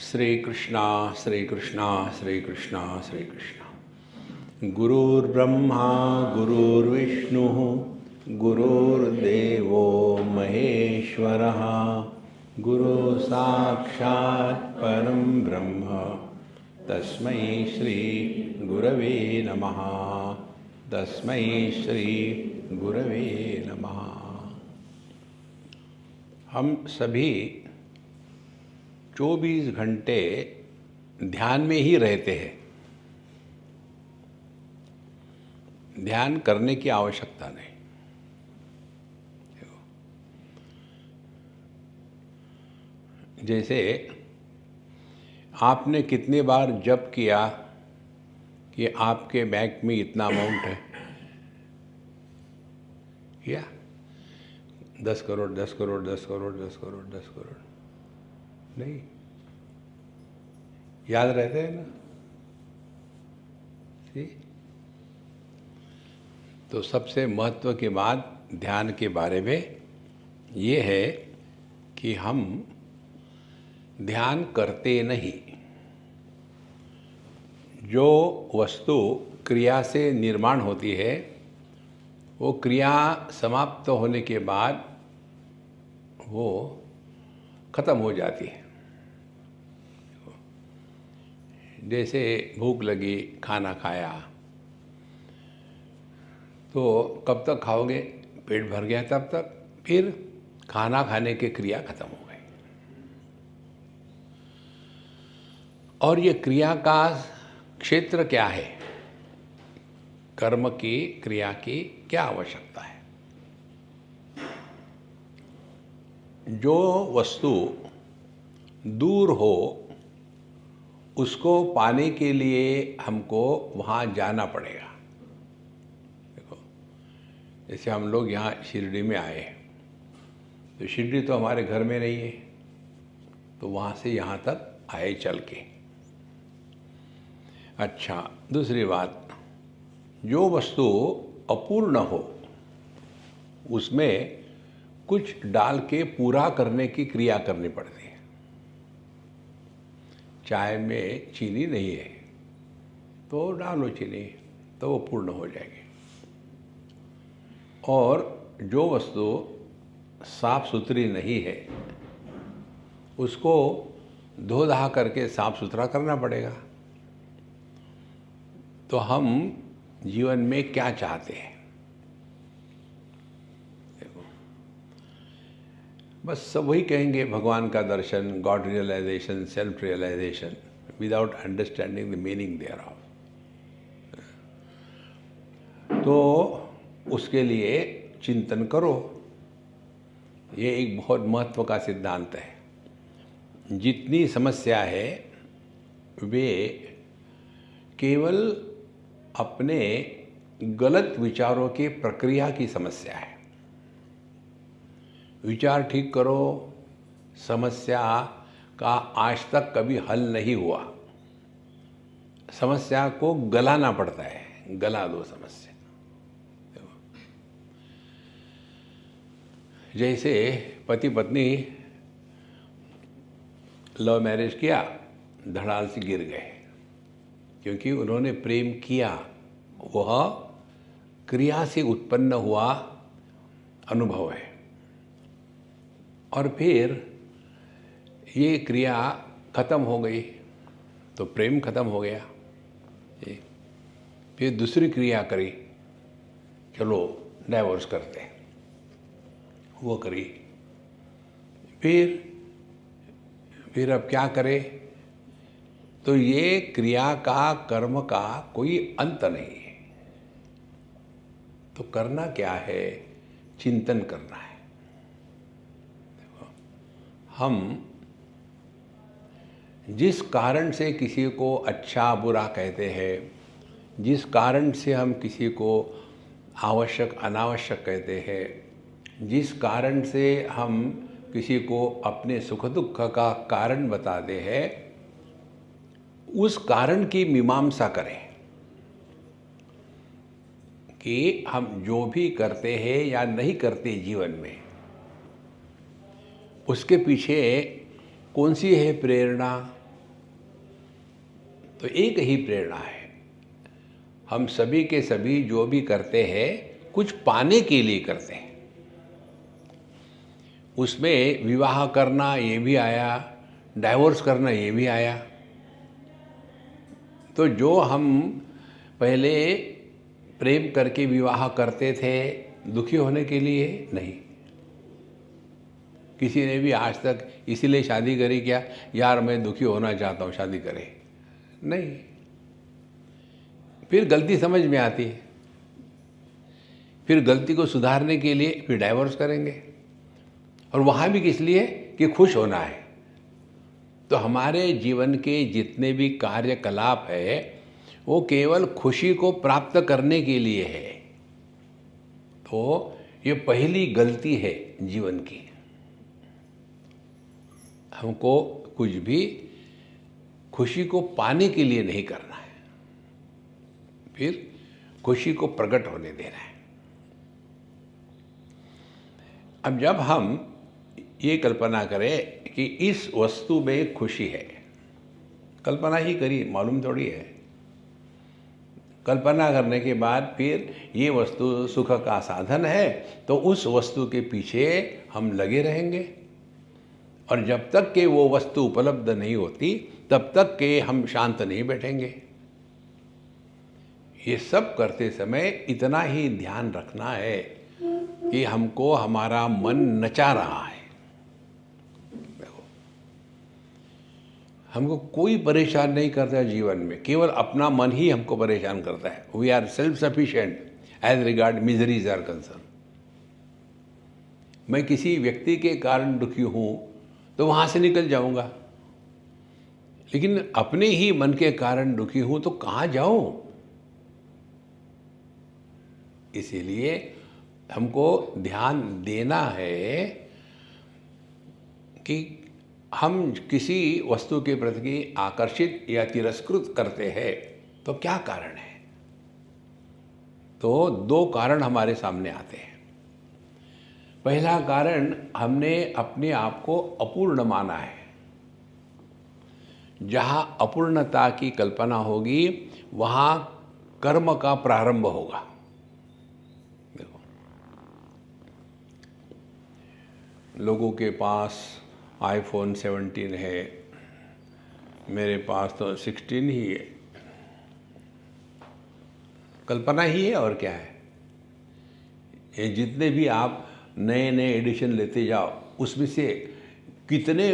श्री कृष्णा श्री कृष्णा श्री कृष्णा श्री कृष्णा। गुरुर्ब्रह्मा गुरुर्विष्णु गुरुर्देवो महेश्वरः गुरु साक्षात् परं ब्रह्म तस्मै श्री गुरवे नमः। तस्मै श्री गुरवे नमः। हम सभी 24 घंटे ध्यान में ही रहते हैं। ध्यान करने की आवश्यकता नहीं। जैसे आपने कितने बार जप किया कि आपके बैंक में इतना अमाउंट है, किया 10 करोड़ 10 करोड़ 10 करोड़ 10 करोड़ 10 करोड़, नहीं याद रहते हैं ना। तो सबसे महत्व की बात ध्यान के बारे में ये है कि हम ध्यान करते नहीं। जो वस्तु क्रिया से निर्माण होती है वो क्रिया समाप्त होने के बाद वो खत्म हो जाती है। जैसे भूख लगी, खाना खाया, तो कब तक खाओगे? पेट भर गया तब तक, फिर खाना खाने की क्रिया खत्म हो गई। और ये क्रिया का क्षेत्र क्या है? कर्म की, क्रिया की क्या आवश्यकता है? जो वस्तु दूर हो उसको पाने के लिए हमको वहाँ जाना पड़ेगा। देखो, जैसे हम लोग यहाँ शिरडी में आए, तो शिरडी तो हमारे घर में नहीं है, तो वहाँ से यहाँ तक आए चल के। अच्छा, दूसरी बात, जो वस्तु अपूर्ण हो उसमें कुछ डाल के पूरा करने की क्रिया करनी पड़ती है। चाय में चीनी नहीं है तो डालो चीनी, तो वो पूर्ण हो जाएगी। और जो वस्तु साफ सुथरी नहीं है उसको धो धा करके साफ सुथरा करना पड़ेगा। तो हम जीवन में क्या चाहते हैं? देखो, बस सब वही कहेंगे, भगवान का दर्शन, god realization, self realization, without understanding the meaning thereof. तो उसके लिए चिंतन करो। ये एक बहुत महत्व का सिद्धांत है। जितनी समस्या है वे केवल अपने गलत विचारों की प्रक्रिया की समस्या है। विचार ठीक करो, समस्या का आज तक कभी हल नहीं हुआ। समस्या को गलाना पड़ता है, गला दो समस्या। जैसे पति पत्नी लव मैरिज किया, धड़ाल से गिर गए क्योंकि उन्होंने प्रेम किया। वह क्रिया से उत्पन्न हुआ अनुभव है, और फिर ये क्रिया खत्म हो गई तो प्रेम खत्म हो गया। फिर दूसरी क्रिया करी, चलो डाइवोर्स करते हैं, वो करी। फिर अब क्या करे? तो ये क्रिया का, कर्म का कोई अंत नहीं है। तो करना क्या है? चिंतन करना है। देखो, हम जिस कारण से किसी को अच्छा बुरा कहते हैं, जिस कारण से हम किसी को आवश्यक अनावश्यक कहते हैं, जिस कारण से हम किसी को अपने सुख दुख का कारण बताते हैं, उस कारण की मीमांसा करें कि हम जो भी करते हैं या नहीं करते जीवन में, उसके पीछे कौन सी है प्रेरणा, तो एक ही प्रेरणा है। हम सभी के सभी जो भी करते हैं कुछ पाने के लिए करते हैं। उसमें विवाह करना ये भी आया, डाइवोर्स करना ये भी आया। तो जो हम पहले प्रेम करके विवाह करते थे दुखी होने के लिए नहीं। किसी ने भी आज तक इसीलिए शादी करी क्या, यार मैं दुखी होना चाहता हूँ शादी करे, नहीं। फिर गलती समझ में आती है, फिर गलती को सुधारने के लिए फिर डाइवोर्स करेंगे, और वहाँ भी किस लिए कि खुश होना है। तो हमारे जीवन के जितने भी कार्यकलाप है वो केवल खुशी को प्राप्त करने के लिए है। तो ये पहली गलती है जीवन की। हमको कुछ भी खुशी को पाने के लिए नहीं करना है, फिर खुशी को प्रकट होने देना है। अब जब हम ये कल्पना करें कि इस वस्तु में खुशी है, कल्पना ही करी, मालूम थोड़ी है। कल्पना करने के बाद फिर ये वस्तु सुख का साधन है तो उस वस्तु के पीछे हम लगे रहेंगे, और जब तक कि वो वस्तु उपलब्ध नहीं होती तब तक के हम शांत नहीं बैठेंगे। ये सब करते समय इतना ही ध्यान रखना है कि हमको हमारा मन नचा रहा है। देखो, हमको कोई परेशान नहीं करता जीवन में, केवल अपना मन ही हमको परेशान करता है। We are self sufficient as regard miseries are concern. मैं किसी व्यक्ति के कारण दुखी हूँ तो वहाँ से निकल जाऊँगा, लेकिन अपने ही मन के कारण दुखी हूँ तो कहाँ जाऊँ। इसीलिए हमको ध्यान देना है कि हम किसी वस्तु के प्रति आकर्षित या तिरस्कृत करते हैं तो क्या कारण है। तो दो कारण हमारे सामने आते हैं। पहला कारण, हमने अपने आप को अपूर्ण माना है। जहाँ अपूर्णता की कल्पना होगी वहाँ कर्म का प्रारंभ होगा। देखो, लोगों के पास iPhone 17 है, मेरे पास तो 16 ही है। कल्पना ही है और क्या है। ये जितने भी आप नए नए एडिशन लेते जाओ उसमें से कितने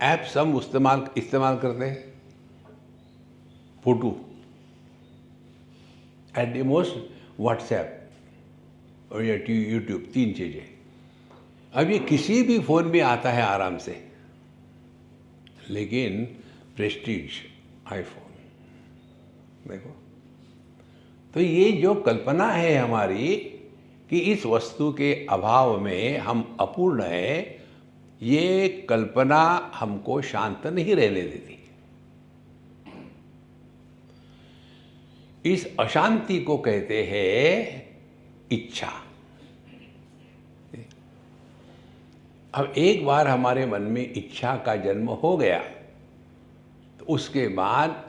ऐप्स हम इस्तेमाल करते हैं। Photo at the most WhatsApp और या यूट्यूब, 3 चीज़ें। अब ये किसी भी फ़ोन में आता है आराम से, लेकिन प्रेस्टीज आईफोन, देखो। तो ये जो कल्पना है हमारी कि इस वस्तु के अभाव में हम अपूर्ण हैं, ये कल्पना हमको शांत नहीं रहने देती। इस अशांति को कहते हैं इच्छा। अब एक बार हमारे मन में इच्छा का जन्म हो गया तो उसके बाद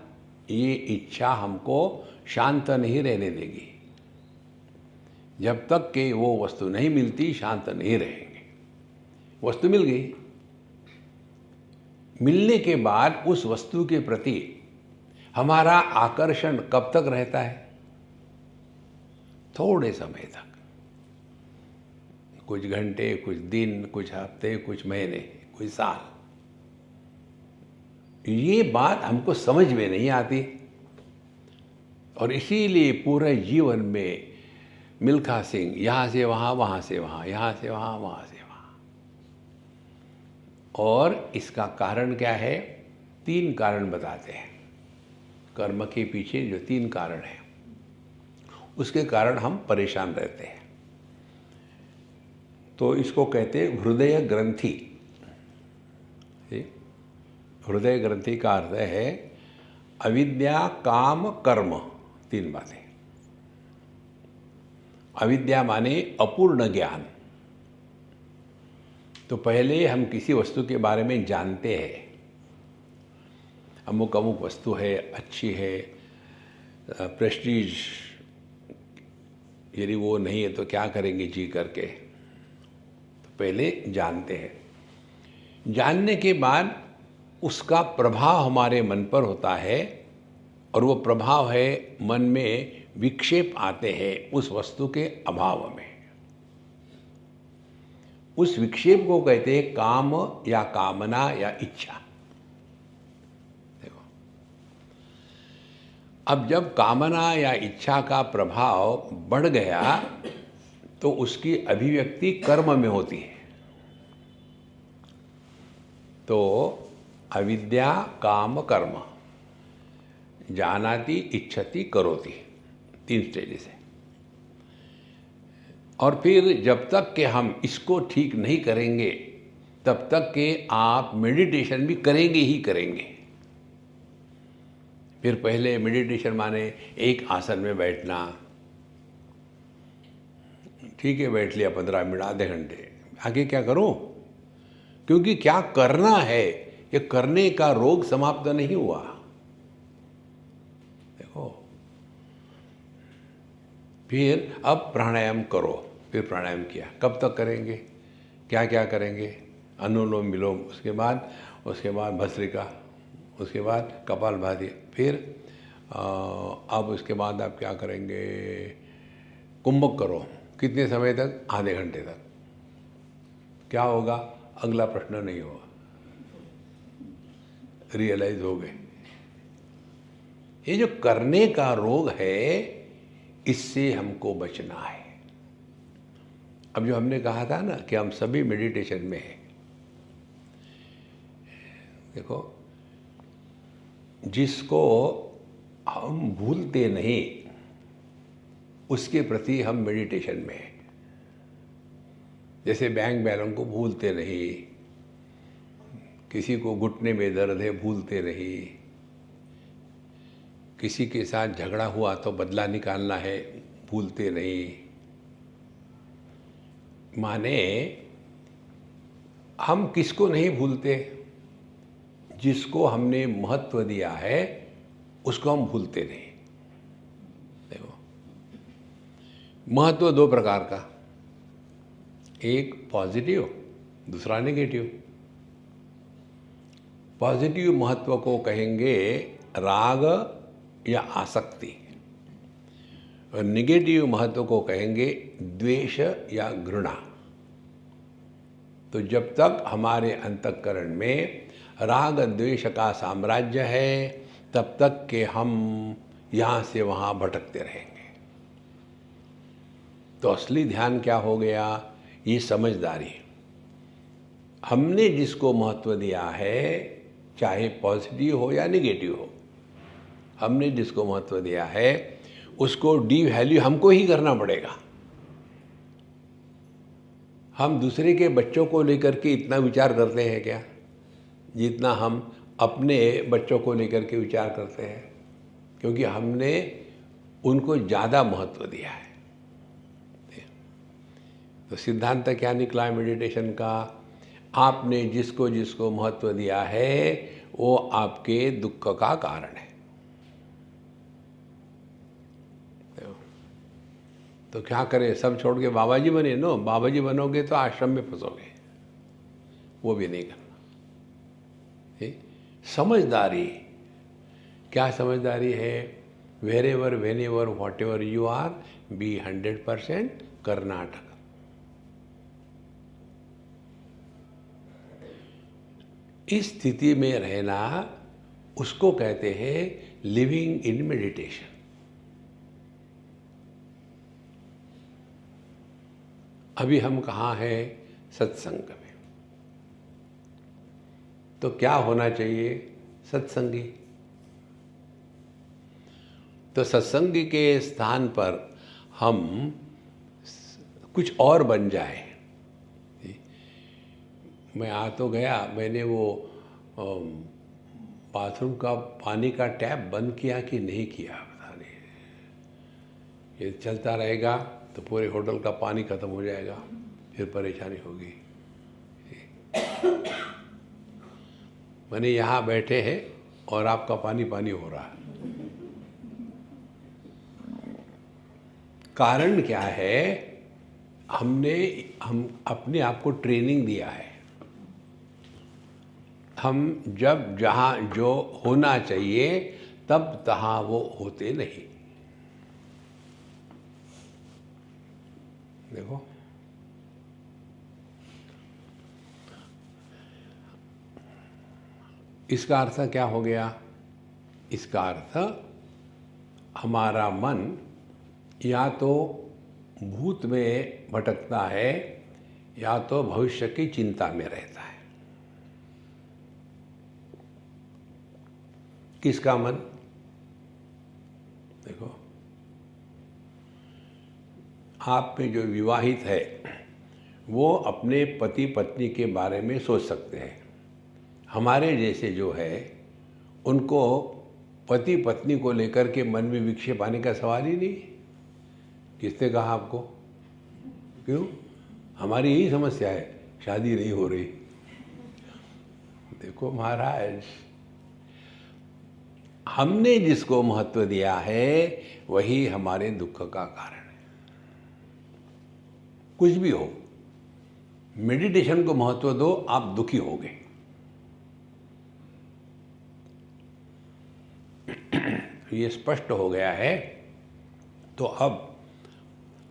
ये इच्छा हमको शांत नहीं रहने देगी। जब तक कि वो वस्तु नहीं मिलती शांत नहीं रहेंगे। वस्तु मिल गई, मिलने के बाद उस वस्तु के प्रति हमारा आकर्षण कब तक रहता है? थोड़े समय तक, कुछ घंटे, कुछ दिन, कुछ हफ्ते, कुछ महीने, कुछ साल। ये बात हमको समझ में नहीं आती, और इसीलिए पूरे जीवन में मिल्खा सिंह यहाँ से वहाँ, वहाँ से वहाँ, यहाँ से वहाँ, वहाँ से वहाँ। और इसका कारण क्या है? 3 कारण बताते हैं। कर्म के पीछे जो 3 कारण हैं उसके कारण हम परेशान रहते हैं। तो इसको कहते हैं हृदय ग्रंथि। हृदय ग्रंथि का अर्थ है अविद्या, काम, कर्म, 3 बातें। अविद्या माने अपूर्ण ज्ञान। तो पहले हम किसी वस्तु के बारे में जानते हैं, अमुक अमुक वस्तु है, अच्छी है, प्रेस्टीज, यदि वो नहीं है तो क्या करेंगे जी करके। तो पहले जानते हैं, जानने के बाद उसका प्रभाव हमारे मन पर होता है, और वो प्रभाव है मन में विक्षेप आते हैं उस वस्तु के अभाव में। उस विक्षेप को कहते हैं काम या कामना या इच्छा। देखो, अब जब कामना या इच्छा का प्रभाव बढ़ गया तो उसकी अभिव्यक्ति कर्म में होती है। तो अविद्या काम कर्म, जानाति इच्छति करोति, 3 स्टेजेस है। और फिर जब तक कि हम इसको ठीक नहीं करेंगे तब तक कि आप मेडिटेशन भी करेंगे ही करेंगे। फिर पहले मेडिटेशन माने एक आसन में बैठना, ठीक है, बैठ लिया 15 मिनट, आधे घंटे, आगे क्या करूं? क्योंकि क्या करना है, ये करने का रोग समाप्त नहीं हुआ। देखो, फिर अब प्राणायाम करो, फिर प्राणायाम किया, कब तक करेंगे, क्या क्या करेंगे? अनुलोम विलोम, उसके बाद भस्त्रिका, उसके बाद कपालभाति, फिर अब उसके बाद आप क्या करेंगे? कुंभक करो। कितने समय तक? आधे घंटे तक। क्या होगा? अगला प्रश्न नहीं होगा, रियलाइज हो गए। ये जो करने का रोग है, इससे हमको बचना है। अब जो हमने कहा था ना कि हम सभी मेडिटेशन में हैं, देखो, जिसको हम भूलते नहीं उसके प्रति हम मेडिटेशन में हैं। जैसे बैंक बैलेंस को भूलते नहीं, किसी को घुटने में दर्द है भूलते नहीं, किसी के साथ झगड़ा हुआ तो बदला निकालना है भूलते नहीं। माने हम किसको नहीं भूलते? जिसको हमने महत्व दिया है उसको हम भूलते नहीं। देखो, महत्व 2 प्रकार का, एक पॉजिटिव, दूसरा नेगेटिव। पॉजिटिव महत्व को कहेंगे राग या आसक्ति, और नेगेटिव महत्व को कहेंगे द्वेष या घृणा। तो जब तक हमारे अंतःकरण में राग द्वेष का साम्राज्य है तब तक के हम यहाँ से वहाँ भटकते रहेंगे। तो असली ध्यान क्या हो गया? ये समझदारी। हमने जिसको महत्व दिया है, चाहे पॉजिटिव हो या नेगेटिव हो, हमने जिसको महत्व दिया है उसको डिवैल्यू हमको ही करना पड़ेगा। हम दूसरे के बच्चों को लेकर के इतना विचार करते हैं क्या जितना हम अपने बच्चों को लेकर के विचार करते हैं? क्योंकि हमने उनको ज़्यादा महत्व दिया है। तो सिद्धांत क्या निकला है मेडिटेशन का? आपने जिसको जिसको महत्व दिया है वो आपके दुख का कारण है। तो क्या करें? सब छोड़ के बाबा जी बने? नो, बाबा जी बनोगे तो आश्रम में फंसोगे, वो भी नहीं करना। समझदारी, क्या समझदारी है? Wherever whenever whatever you are, be 100% Karnataka. इस स्थिति में रहना उसको कहते हैं लिविंग इन मेडिटेशन। अभी हम कहाँ हैं? सत्संग में। तो क्या होना चाहिए? सत्संगी। तो सत्संगी के स्थान पर हम कुछ और बन जाए। मैं आ तो गया, मैंने वो बाथरूम का पानी का टैप बंद किया कि नहीं किया पता नहीं। ये चलता रहेगा तो पूरे होटल का पानी खत्म हो जाएगा, फिर परेशानी होगी। मैंने यहाँ बैठे हैं और आपका पानी पानी हो रहा है। कारण क्या है? हम अपने आप को ट्रेनिंग दिया है। हम जब जहाँ जो होना चाहिए तब तहाँ वो होते नहीं। देखो, इसका अर्थ क्या हो गया? इसका अर्थ हमारा मन या तो भूत में भटकता है या तो भविष्य की चिंता में रहता है। किसका मन? देखो, आप में जो विवाहित है वो अपने पति पत्नी के बारे में सोच सकते हैं। हमारे जैसे जो है उनको पति पत्नी को लेकर के मन में विक्षेप आने का सवाल ही नहीं। किसने कहा आपको? क्यों? हमारी यही समस्या है, शादी नहीं हो रही। देखो महाराज, हमने जिसको महत्व दिया है वही हमारे दुख का कारण है। कुछ भी हो, मेडिटेशन को महत्व दो, आप दुखी होगे। ये स्पष्ट हो गया है। तो अब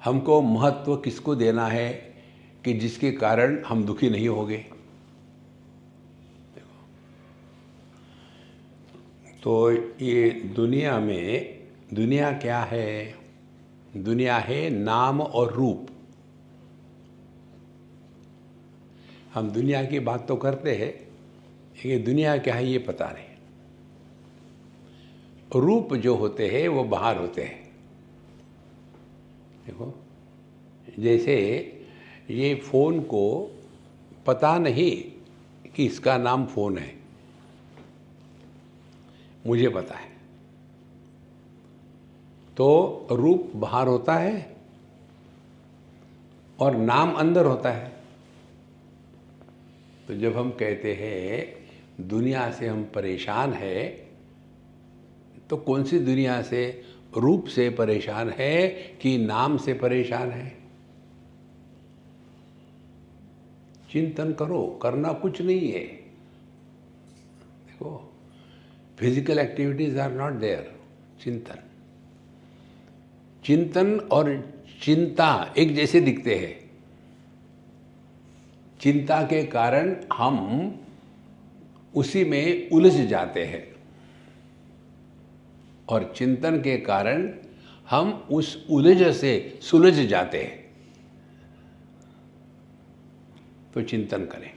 हमको महत्व किसको देना है कि जिसके कारण हम दुखी नहीं होंगे? तो ये दुनिया क्या है? दुनिया है नाम और रूप। हम दुनिया की बात तो करते हैं, लेकिन दुनिया क्या है ये पता नहीं। रूप जो होते हैं वो बाहर होते हैं। देखो, जैसे ये फ़ोन को पता नहीं कि इसका नाम फ़ोन है, मुझे पता है। तो रूप बाहर होता है और नाम अंदर होता है। तो जब हम कहते हैं दुनिया से हम परेशान हैं, तो कौन सी दुनिया से? रूप से परेशान है कि नाम से परेशान है? चिंतन करो, करना कुछ नहीं है। देखो, physical activities are not there. चिंतन और चिंता एक जैसे दिखते हैं। चिंता के कारण हम उसी में उलझ जाते हैं और चिंतन के कारण हम उस उलझ से सुलझ जाते हैं। तो चिंतन करें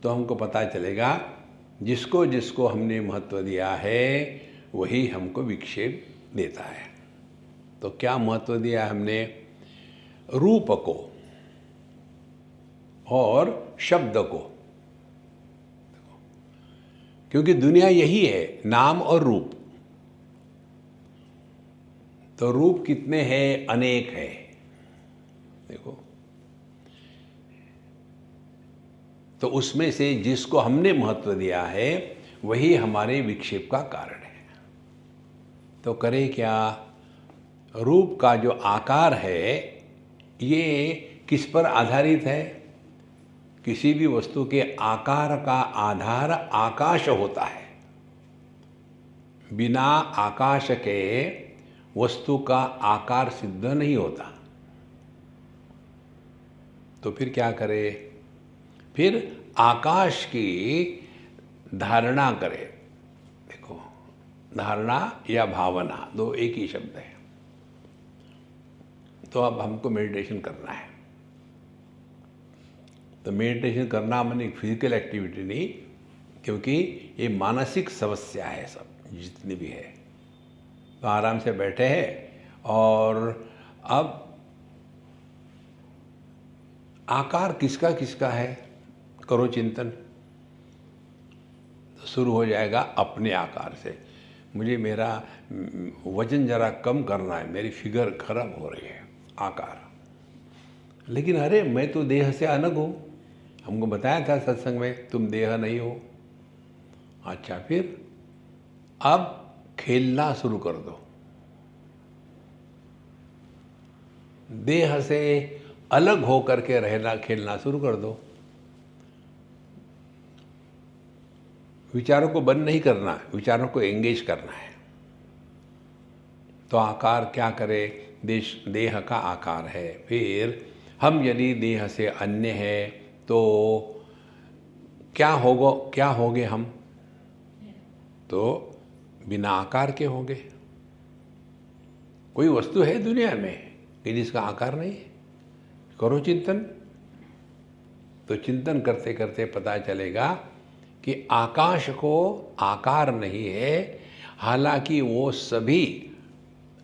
तो हमको पता चलेगा जिसको जिसको हमने महत्व दिया है वही हमको विक्षेप देता है। तो क्या महत्व दिया हमने? रूप को और शब्द को। क्योंकि दुनिया यही है, नाम और रूप। तो रूप कितने हैं? अनेक है। देखो, तो उसमें से जिसको हमने महत्व दिया है वही हमारे विक्षेप का कारण है। तो करें क्या? रूप का जो आकार है ये किस पर आधारित है? किसी भी वस्तु के आकार का आधार आकाश होता है। बिना आकाश के वस्तु का आकार सिद्ध नहीं होता। तो फिर क्या करें? फिर आकाश की धारणा करें। देखो, धारणा या भावना दो एक ही शब्द है। तो अब हमको मेडिटेशन करना है। तो मेडिटेशन करना माने फिजिकल एक्टिविटी नहीं, क्योंकि ये मानसिक समस्या है सब जितनी भी है। तो आराम से बैठे हैं और अब आकार किसका किसका है करो चिंतन। तो शुरू हो जाएगा अपने आकार से। मुझे मेरा वजन ज़रा कम करना है, मेरी फिगर खराब हो रही है। आकार। लेकिन अरे मैं तो देह से अलग हूँ। हमको बताया था सत्संग में तुम देह नहीं हो। अच्छा, फिर अब खेलना शुरू कर दो। देह से अलग होकर के रहना, खेलना शुरू कर दो। विचारों को बंद नहीं करना, विचारों को एंगेज करना है। तो आकार क्या करे? देह का आकार है। फिर हम यदि देह से अन्य है तो क्या होगे हम? तो बिना आकार के होंगे। कोई वस्तु है दुनिया में कि जिसका आकार नहीं है? करो चिंतन। तो चिंतन करते करते पता चलेगा कि आकाश को आकार नहीं है, हालांकि वो सभी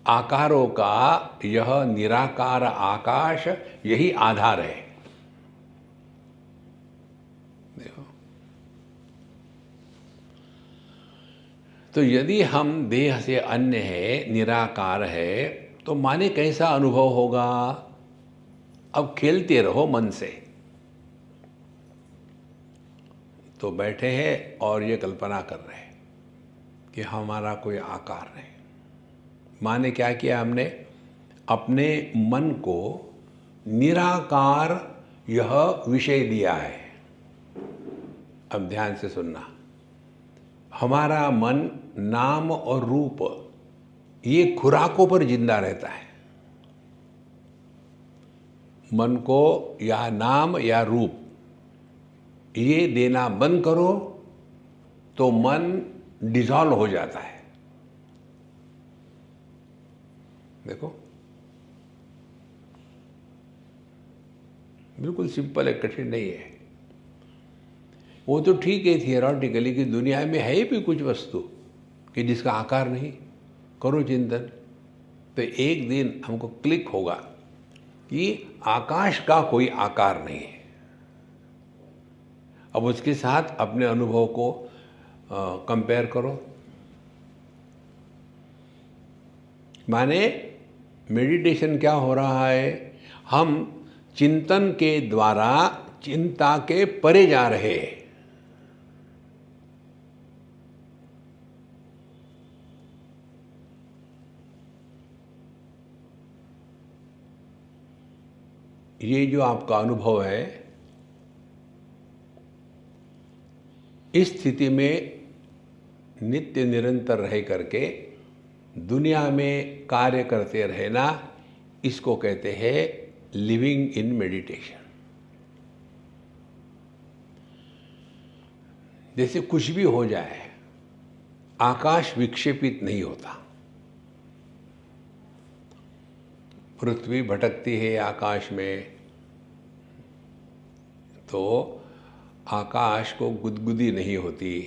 आकारों का यह निराकार आकाश यही आधार है। देखो, तो यदि हम देह से अन्य है, निराकार है, तो माने कैसा अनुभव होगा? अब खेलते रहो मन से। तो बैठे हैं और ये कल्पना कर रहे हैं कि हमारा कोई आकार नहीं। माने क्या किया हमने? अपने मन को निराकार यह विषय दिया है। अब ध्यान से सुनना। हमारा मन नाम और रूप, ये खुराकों पर जिंदा रहता है। मन को या नाम या रूप ये देना बंद करो तो मन डिसॉल्व हो जाता है। देखो, बिल्कुल सिंपल है, कठिन नहीं है। वो तो ठीक है थियोरेटिकली कि दुनिया में है भी कुछ वस्तु कि जिसका आकार नहीं। करो चिंतन तो एक दिन हमको क्लिक होगा कि आकाश का कोई आकार नहीं है। अब उसके साथ अपने अनुभव को कंपेयर करो। माने मेडिटेशन क्या हो रहा है? हम चिंतन के द्वारा चिंता के परे जा रहे हैं। ये जो आपका अनुभव है, इस स्थिति में नित्य निरंतर रह करके दुनिया में कार्य करते रहना, इसको कहते हैं लिविंग इन मेडिटेशन। जैसे कुछ भी हो जाए, आकाश विक्षेपित नहीं होता। पृथ्वी भटकती है आकाश में तो आकाश को गुदगुदी नहीं होती।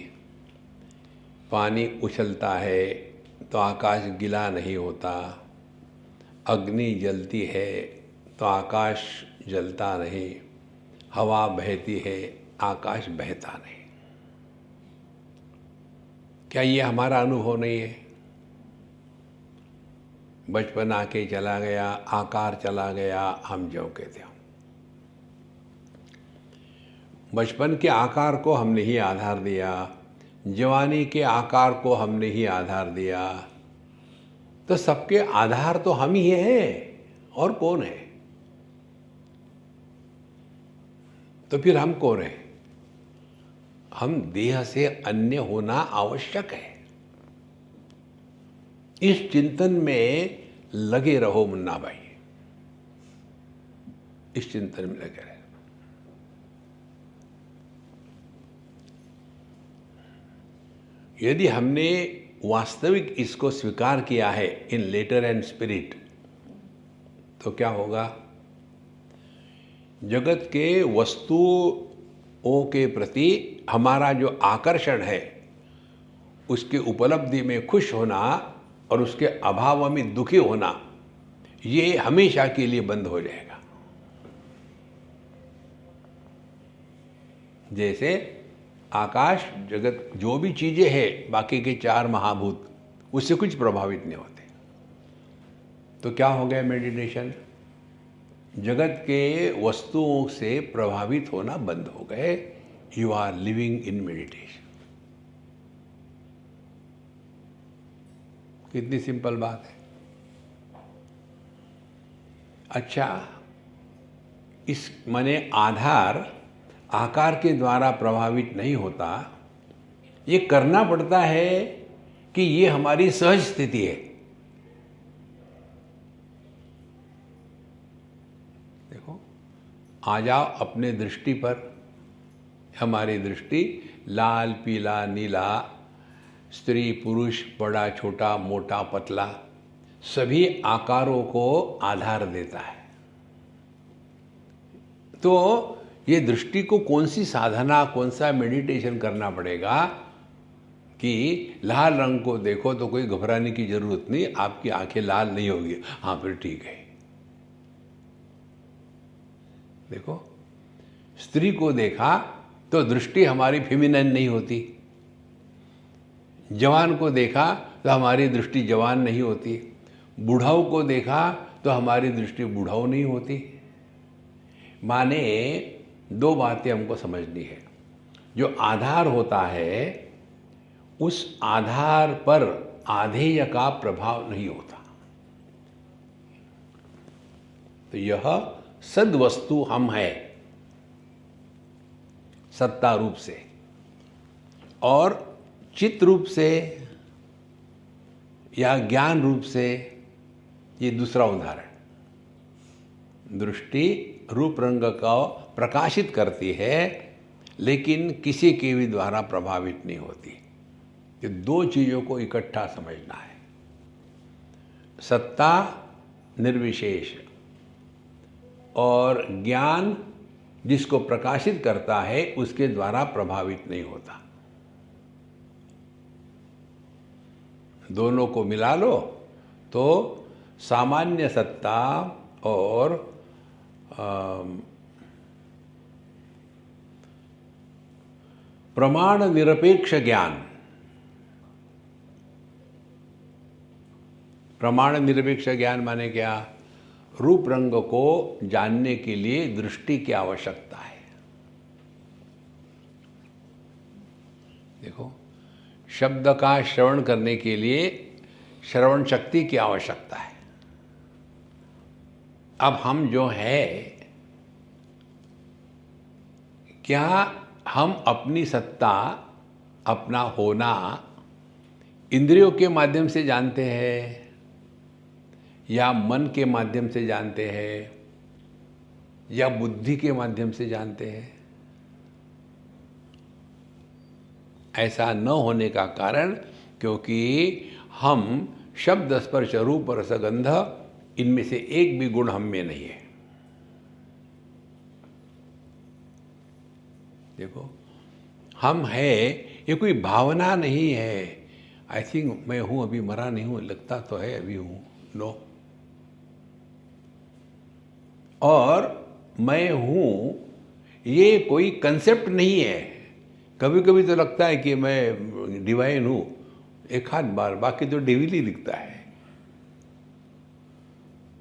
पानी उछलता है तो आकाश गीला नहीं होता। अग्नि जलती है तो आकाश जलता नहीं। हवा बहती है, आकाश बहता नहीं। क्या ये हमारा अनुभव नहीं है? बचपन आके चला गया, आकार चला गया, हम जो कहते हो। बचपन के आकार को हमने ही आधार दिया, जवानी के आकार को हमने ही आधार दिया। तो सबके आधार तो हम ही हैं, और कौन है? तो फिर हम कौन है? हम देह से अन्य होना आवश्यक है। इस चिंतन में लगे रहो मुन्ना भाई, इस चिंतन में लगे रहे। यदि हमने वास्तविक इसको स्वीकार किया है इन लेटर एंड स्पिरिट, तो क्या होगा? जगत के वस्तुओं के प्रति हमारा जो आकर्षण है, उसके उपलब्धि में खुश होना और उसके अभाव में दुखी होना, ये हमेशा के लिए बंद हो जाएगा। जैसे आकाश, जगत, जो भी चीजें हैं, बाकी के चार महाभूत, उससे कुछ प्रभावित नहीं होते। तो क्या हो गया मेडिटेशन? जगत के वस्तुओं से प्रभावित होना बंद हो गए। You are living in meditation. कितनी सिंपल बात है। अच्छा, इस माने आधार आकार के द्वारा प्रभावित नहीं होता, ये करना पड़ता है कि ये हमारी सहज स्थिति है। देखो, आ जाओ अपने दृष्टि पर। हमारी दृष्टि लाल, पीला, नीला, स्त्री, पुरुष, बड़ा, छोटा, मोटा, पतला, सभी आकारों को आधार देता है। तो ये दृष्टि को कौन सी साधना, कौन सा मेडिटेशन करना पड़ेगा कि लाल रंग को देखो तो कोई घबराने की जरूरत नहीं, आपकी आंखें लाल नहीं होगी। हाँ, फिर ठीक है। देखो, स्त्री को देखा तो दृष्टि हमारी फेमिनिन नहीं होती, जवान को देखा तो हमारी दृष्टि जवान नहीं होती, बूढ़ाऊ को देखा तो हमारी दृष्टि बूढ़ाऊ नहीं होती। माने दो बातें हमको समझनी है। जो आधार होता है उस आधार पर आधेय का प्रभाव नहीं होता। तो यह सद्वस्तु हम है सत्ता रूप से, और चित्त रूप से या ज्ञान रूप से ये दूसरा उदाहरण। दृष्टि रूप रंग का प्रकाशित करती है लेकिन किसी के भी द्वारा प्रभावित नहीं होती। ये दो चीज़ों को इकट्ठा समझना है। सत्ता निर्विशेष और ज्ञान जिसको प्रकाशित करता है उसके द्वारा प्रभावित नहीं होता। दोनों को मिला लो तो सामान्य सत्ता और प्रमाण निरपेक्ष ज्ञान। प्रमाण निरपेक्ष ज्ञान माने क्या? रूप रंग को जानने के लिए दृष्टि की आवश्यकता है। देखो, शब्द का श्रवण करने के लिए श्रवण शक्ति की आवश्यकता है। अब हम जो है, क्या हम अपनी सत्ता, अपना होना इंद्रियों के माध्यम से जानते हैं या मन के माध्यम से जानते हैं या बुद्धि के माध्यम से जानते हैं? ऐसा न होने का कारण क्योंकि हम शब्द, स्पर्श, रूप, रस, गंध, इनमें से एक भी गुण हम में नहीं है। देखो, हम है, ये कोई भावना नहीं है। आई थिंक मैं हूं, अभी मरा नहीं हूं, लगता तो है अभी हूं। नो। और मैं हूं ये कोई कंसेप्ट नहीं है। कभी कभी तो लगता है कि मैं डिवाइन हूं, एक आध बार, बाकी तो डेविल ही दिखता है।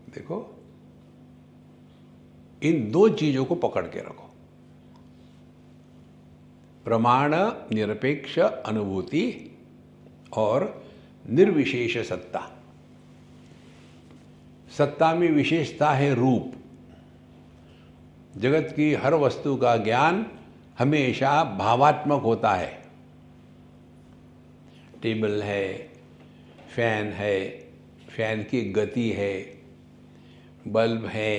देखो, इन दो चीजों को पकड़ के रखो। प्रमाण निरपेक्ष अनुभूति और निर्विशेष सत्ता। सत्ता में विशेषता है रूप। जगत की हर वस्तु का ज्ञान हमेशा भावात्मक होता है। टेबल है, फैन है, फैन की गति है, बल्ब है,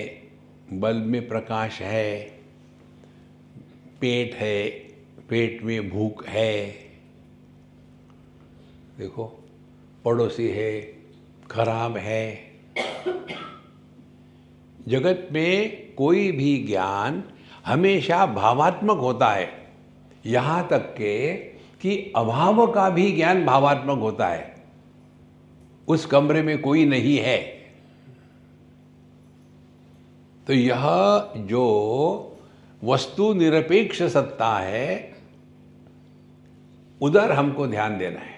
बल्ब में प्रकाश है, पेट है, पेट में भूख है। देखो, पड़ोसी है, खराब है। जगत में कोई भी ज्ञान हमेशा भावात्मक होता है। यहाँ तक के कि अभाव का भी ज्ञान भावात्मक होता है। उस कमरे में कोई नहीं है। तो यह जो वस्तु निरपेक्ष सत्ता है, उधर हमको ध्यान देना है।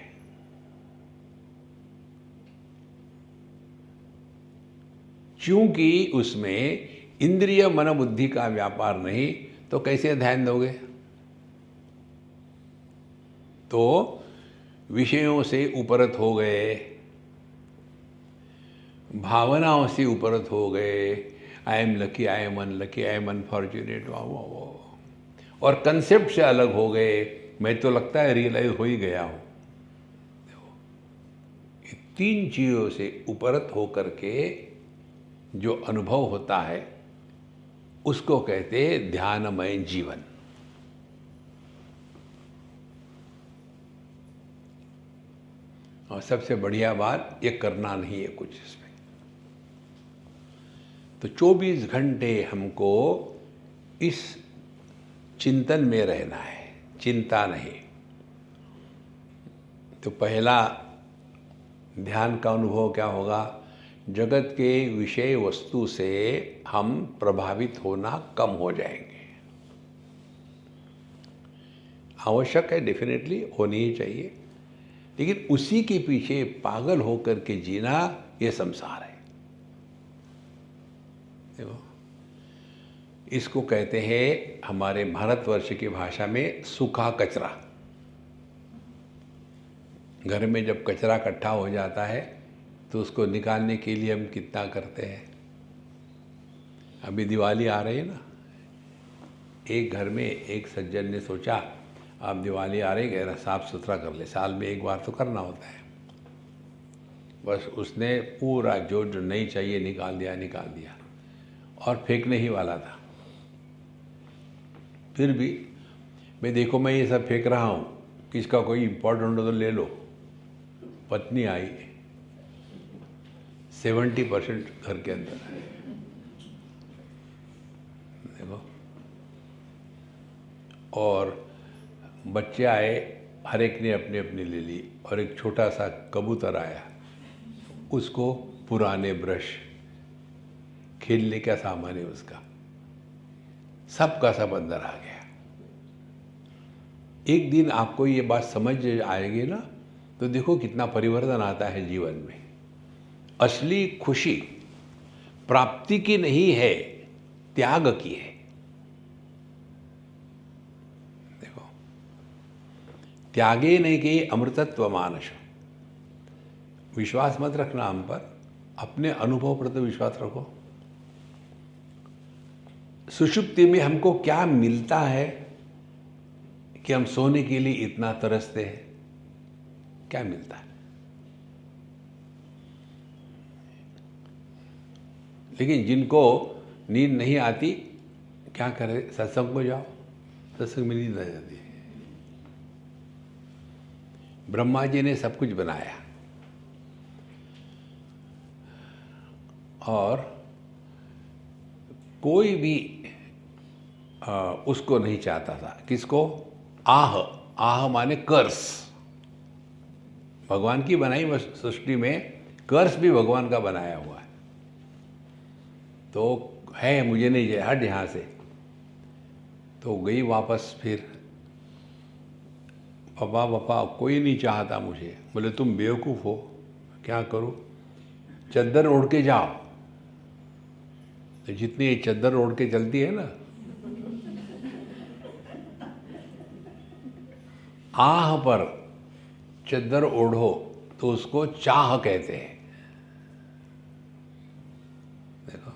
क्योंकि उसमें इंद्रिय मन बुद्धि का व्यापार नहीं, तो कैसे ध्यान दोगे? तो विषयों से उपरत हो गए, भावनाओं से उपरत हो गए, I am lucky, I am unlucky, I am unfortunate, वाह वाह वाह, और कंसेप्ट से अलग हो गए। मैं तो लगता है रियलाइज हो ही गया हूँ। ये तीन चीज़ों से उपरत होकर के जो अनुभव होता है उसको कहते हैं ध्यानमय जीवन। और सबसे बढ़िया बात, ये करना नहीं है कुछ इसमें। तो 24 घंटे हमको इस चिंतन में रहना है, चिंता नहीं। तो पहला ध्यान का अनुभव क्या होगा? जगत के विषय वस्तु से हम प्रभावित होना कम हो जाएंगे। आवश्यक है, डेफिनेटली होनी ही चाहिए, लेकिन उसी के पीछे पागल होकर के जीना ये संसार है। देखो, इसको कहते हैं हमारे भारतवर्ष की भाषा में सूखा कचरा। घर में जब कचरा इकट्ठा हो जाता है तो उसको निकालने के लिए हम कितना करते हैं। अभी दिवाली आ रही है ना, एक घर में एक सज्जन ने सोचा अब दिवाली आ रही है, साफ सुथरा कर ले, साल में एक बार तो करना होता है। बस उसने पूरा जो नहीं चाहिए निकाल दिया और फेंकने ही वाला था। फिर भी देखो मैं ये सब फेंक रहा हूँ, किसका कोई इम्पोर्टेंट हो तो ले लो। पत्नी आई, 70% घर के अंदर है। देखो, और बच्चे आए, हर एक ने अपनी अपनी ले ली, और एक छोटा सा कबूतर आया, उसको पुराने ब्रश, खेलने का सामान है उसका, सबका सब अंदर आ गया। एक दिन आपको ये बात समझ आएगी ना, तो देखो कितना परिवर्तन आता है जीवन में। असली खुशी प्राप्ति की नहीं है, त्याग की है। देखो, त्यागे नहीं कि अमृतत्व मानस। विश्वास मत रखना हम पर, अपने अनुभव पर तो विश्वास रखो। सुषुप्ति में हमको क्या मिलता है कि हम सोने के लिए इतना तरसते हैं? क्या मिलता है? लेकिन जिनको नींद नहीं आती, क्या करे? सत्संग को जाओ, सत्संग में नींद आ जाती है। ब्रह्मा जी ने सब कुछ बनाया और कोई भी उसको नहीं चाहता था। किसको? आह माने कर्स। भगवान की बनाई सृष्टि में कर्स भी भगवान का बनाया हुआ है। तो है, मुझे नहीं जाए, हट यहाँ से। तो गई वापस। फिर पापा कोई नहीं चाहता मुझे। बोले तुम बेवकूफ़ हो, क्या करूँ? चद्दर ओढ़ के जाओ। तो जितनी चद्दर ओढ़ के चलती है ना, आह पर चद्दर ओढ़ो तो उसको चाह कहते हैं। देखो,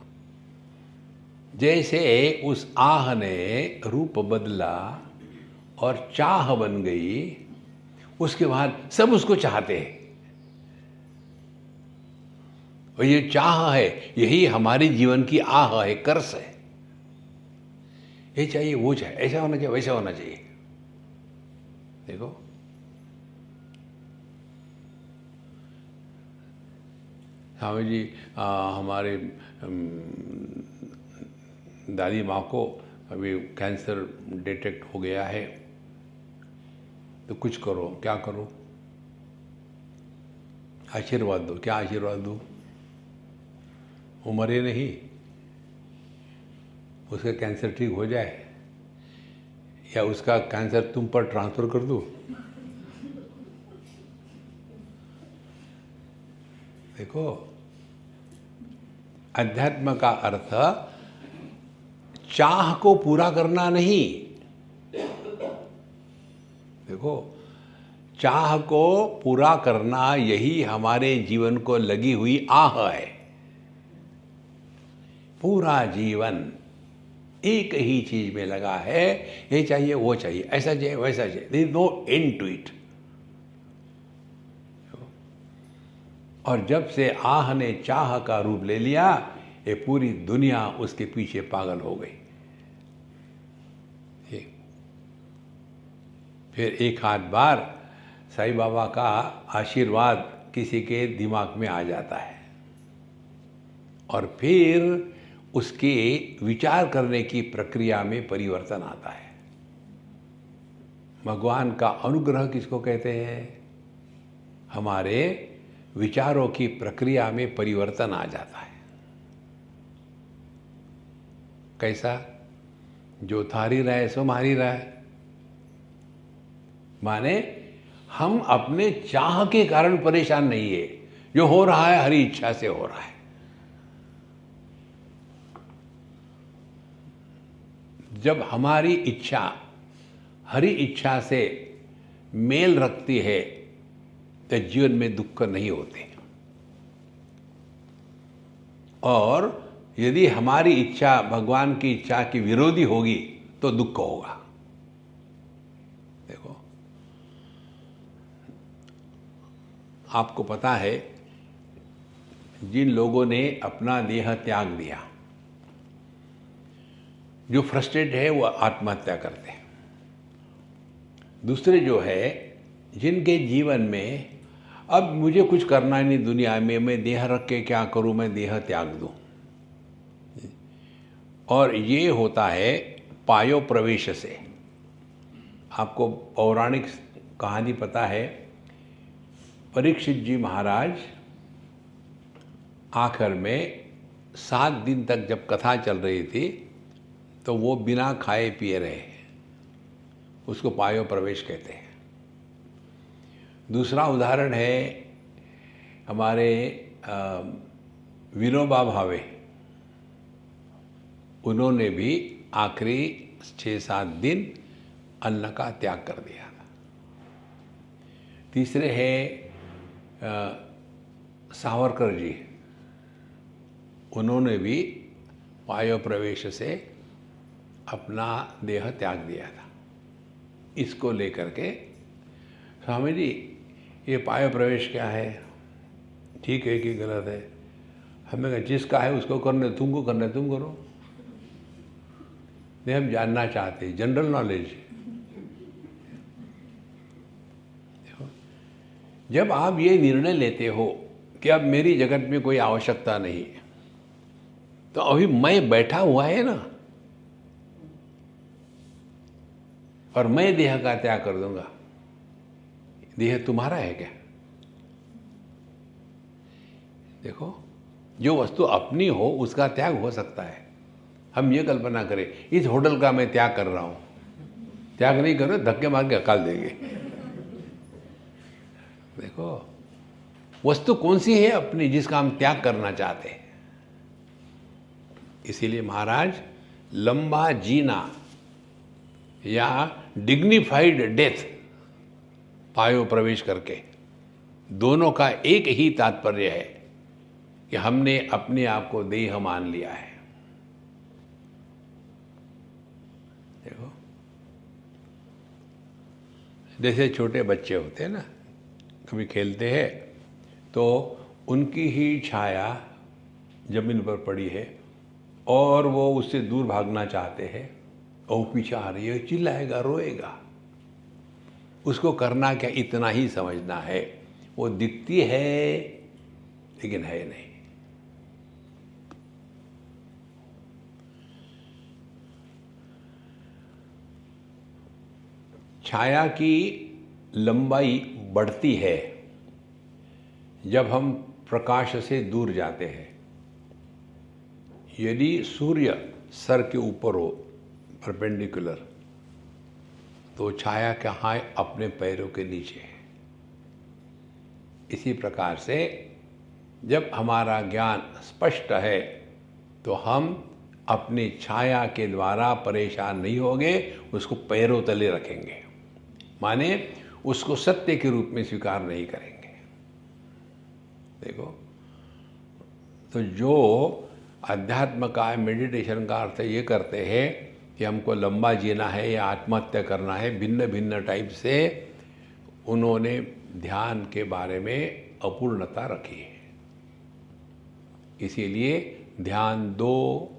जैसे उस आह ने रूप बदला और चाह बन गई, उसके बाद सब उसको चाहते हैं। और ये चाह है, यही हमारे जीवन की आह है, कर्स है। ये चाहिए, वो चाहिए, ऐसा होना चाहिए, वैसा होना चाहिए। देखो, स्वामी जी हमारे दादी माँ को अभी कैंसर डिटेक्ट हो गया है, तो कुछ करो। क्या करो? आशीर्वाद दो। क्या आशीर्वाद दो? वो मरे नहीं, उसका कैंसर ठीक हो जाए, या उसका कैंसर तुम पर ट्रांसफर कर दो। देखो, अध्यात्म का अर्थ चाह को पूरा करना नहीं। देखो, चाह को पूरा करना यही हमारे जीवन को लगी हुई आह है। पूरा जीवन एक ही चीज में लगा है, ये चाहिए वो चाहिए, ऐसा चाहिए वैसा चाहिए, there is no end to it. और जब से आह ने चाह का रूप ले लिया, ये पूरी दुनिया उसके पीछे पागल हो गई। फिर एक आध बार साईं बाबा का आशीर्वाद किसी के दिमाग में आ जाता है और फिर उसके विचार करने की प्रक्रिया में परिवर्तन आता है। भगवान का अनुग्रह किसको कहते हैं? हमारे विचारों की प्रक्रिया में परिवर्तन आ जाता है। कैसा? जो थारी रहे सो मारी रहे। माने हम अपने चाह के कारण परेशान नहीं है, जो हो रहा है हरी इच्छा से हो रहा है। जब हमारी इच्छा हरी इच्छा से मेल रखती है तो जीवन में दुख नहीं होते, और यदि हमारी इच्छा भगवान की इच्छा की विरोधी होगी तो दुख होगा। देखो, आपको पता है जिन लोगों ने अपना देह त्याग दिया, जो फ्रस्ट्रेट है वो आत्महत्या करते हैं। दूसरे जो है जिनके जीवन में अब मुझे कुछ करना नहीं दुनिया में, मैं देह रख के क्या करूं, मैं देह त्याग दूं, और ये होता है पायो प्रवेश से। आपको पौराणिक कहानी पता है, परीक्षित जी महाराज आखिर में 7 दिन तक जब कथा चल रही थी तो वो बिना खाए पिए रहे, उसको पायो प्रवेश कहते हैं। दूसरा उदाहरण है हमारे विनोबा भावे, उन्होंने भी आखिरी 6-7 दिन अन्न का त्याग कर दिया था। तीसरे हैं सावरकर जी, उन्होंने भी पायो प्रवेश से अपना देह त्याग दिया था। इसको लेकर के स्वामी जी ये पायो प्रवेश क्या है, ठीक है कि गलत है? हमें कहा जिसका है उसको करने, तुमको करना है तुम करो। नहीं, हम जानना चाहते हैं, जनरल नॉलेज। जब आप ये निर्णय लेते हो कि अब मेरी जगत में कोई आवश्यकता नहीं, तो अभी मैं बैठा हुआ है ना, और मैं देह का त्याग कर दूंगा। देह तुम्हारा है क्या? देखो, जो वस्तु अपनी हो उसका त्याग हो सकता है। हम ये कल्पना करें इस होटल का मैं त्याग कर रहा हूं, त्याग नहीं करो, धक्के मार के हकाल देंगे। देखो, वस्तु कौन सी है अपनी जिसका हम त्याग करना चाहते हैं? इसीलिए महाराज लंबा जीना या डिग्निफाइड डेथ पायो प्रवेश करके, दोनों का एक ही तात्पर्य है कि हमने अपने आप को देह मान लिया है। देखो, जैसे छोटे बच्चे होते हैं ना, कभी खेलते हैं तो उनकी ही छाया जमीन पर पड़ी है और वो उससे दूर भागना चाहते हैं, और पीछे आ रही है, चिल्लाएगा, रोएगा। उसको करना क्या, इतना ही समझना है, वो दिखती है लेकिन है नहीं। छाया की लंबाई बढ़ती है जब हम प्रकाश से दूर जाते हैं। यदि सूर्य सर के ऊपर हो, परपेंडिकुलर, तो छाया कहाँ है? अपने पैरों के नीचे है। इसी प्रकार से जब हमारा ज्ञान स्पष्ट है तो हम अपनी छाया के द्वारा परेशान नहीं होंगे, उसको पैरों तले रखेंगे, माने उसको सत्य के रूप में स्वीकार नहीं करेंगे। देखो, तो जो अध्यात्म का, मेडिटेशन का अर्थ ये करते हैं कि हमको लंबा जीना है या आत्महत्या करना है, भिन्न भिन्न टाइप से उन्होंने ध्यान के बारे में अपूर्णता रखी है। इसीलिए ध्यान दो,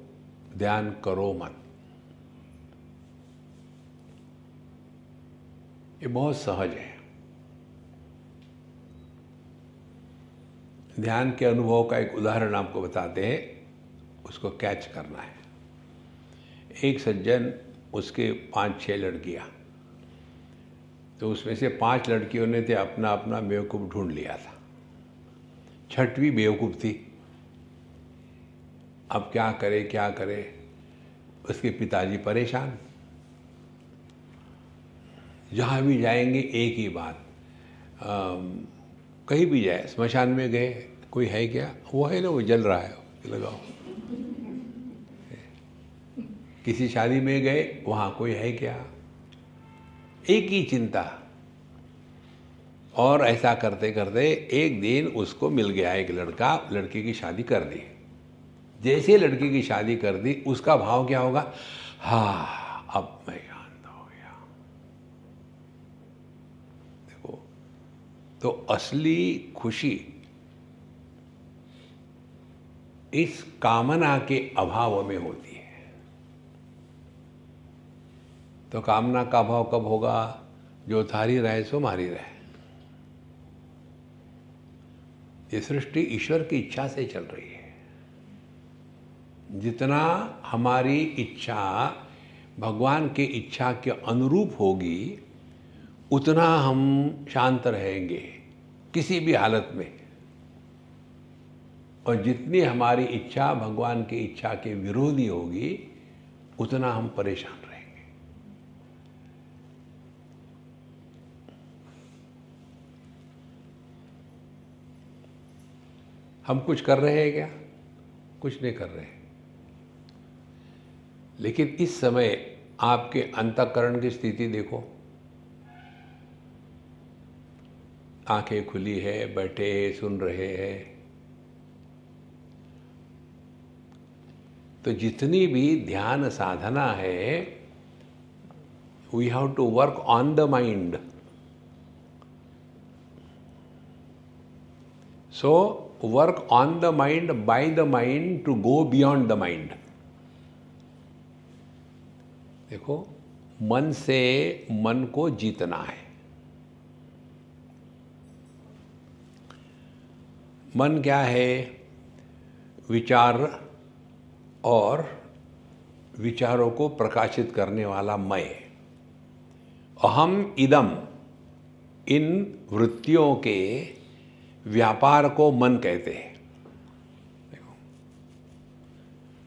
ध्यान करो मत। ये बहुत सहज है। ध्यान के अनुभव का एक उदाहरण आपको बताते हैं, उसको कैच करना है। एक सज्जन, उसके 5-6 लड़कियां, तो उसमें से 5 लड़कियों ने तो अपना अपना बेवकूफ़ ढूंढ लिया था। 6वीं बेवकूफ़ थी। अब क्या करे क्या करे, उसके पिताजी परेशान। जहाँ भी जाएंगे एक ही बात, कहीं भी जाए, स्मशान में गए, कोई है क्या? वो है ना, वो जल रहा है, लगाओ। किसी शादी में गए, वहाँ कोई है क्या? एक ही चिंता। और ऐसा करते करते एक दिन उसको मिल गया एक लड़का, लड़की की शादी कर दी। जैसे लड़की की शादी कर दी, उसका भाव क्या होगा? हाँ, अब मैं शांत हो गया। देखो, तो असली खुशी इस कामना के अभाव में होती है। तो कामना का अभाव कब होगा? जो थारी रहे सो मारी रहे। ये सृष्टि ईश्वर की इच्छा से चल रही है। जितना हमारी इच्छा भगवान की इच्छा के अनुरूप होगी, उतना हम शांत रहेंगे किसी भी हालत में। और जितनी हमारी इच्छा भगवान की इच्छा के विरोधी होगी, उतना हम परेशान रहेंगे। हम कुछ कर रहे हैं क्या? कुछ नहीं कर रहे। लेकिन इस समय आपके अंतःकरण की स्थिति देखो। आंखें खुली है, बैठे हैं, सुन रहे हैं। तो जितनी भी ध्यान साधना है, we have to work on the mind. So work on the mind, by the mind, to go beyond the mind. देखो, मन से मन को जीतना है। मन क्या है? विचार और विचारों को प्रकाशित करने वाला मैं। अहम इदम, इन वृत्तियों के व्यापार को मन कहते हैं। देखो,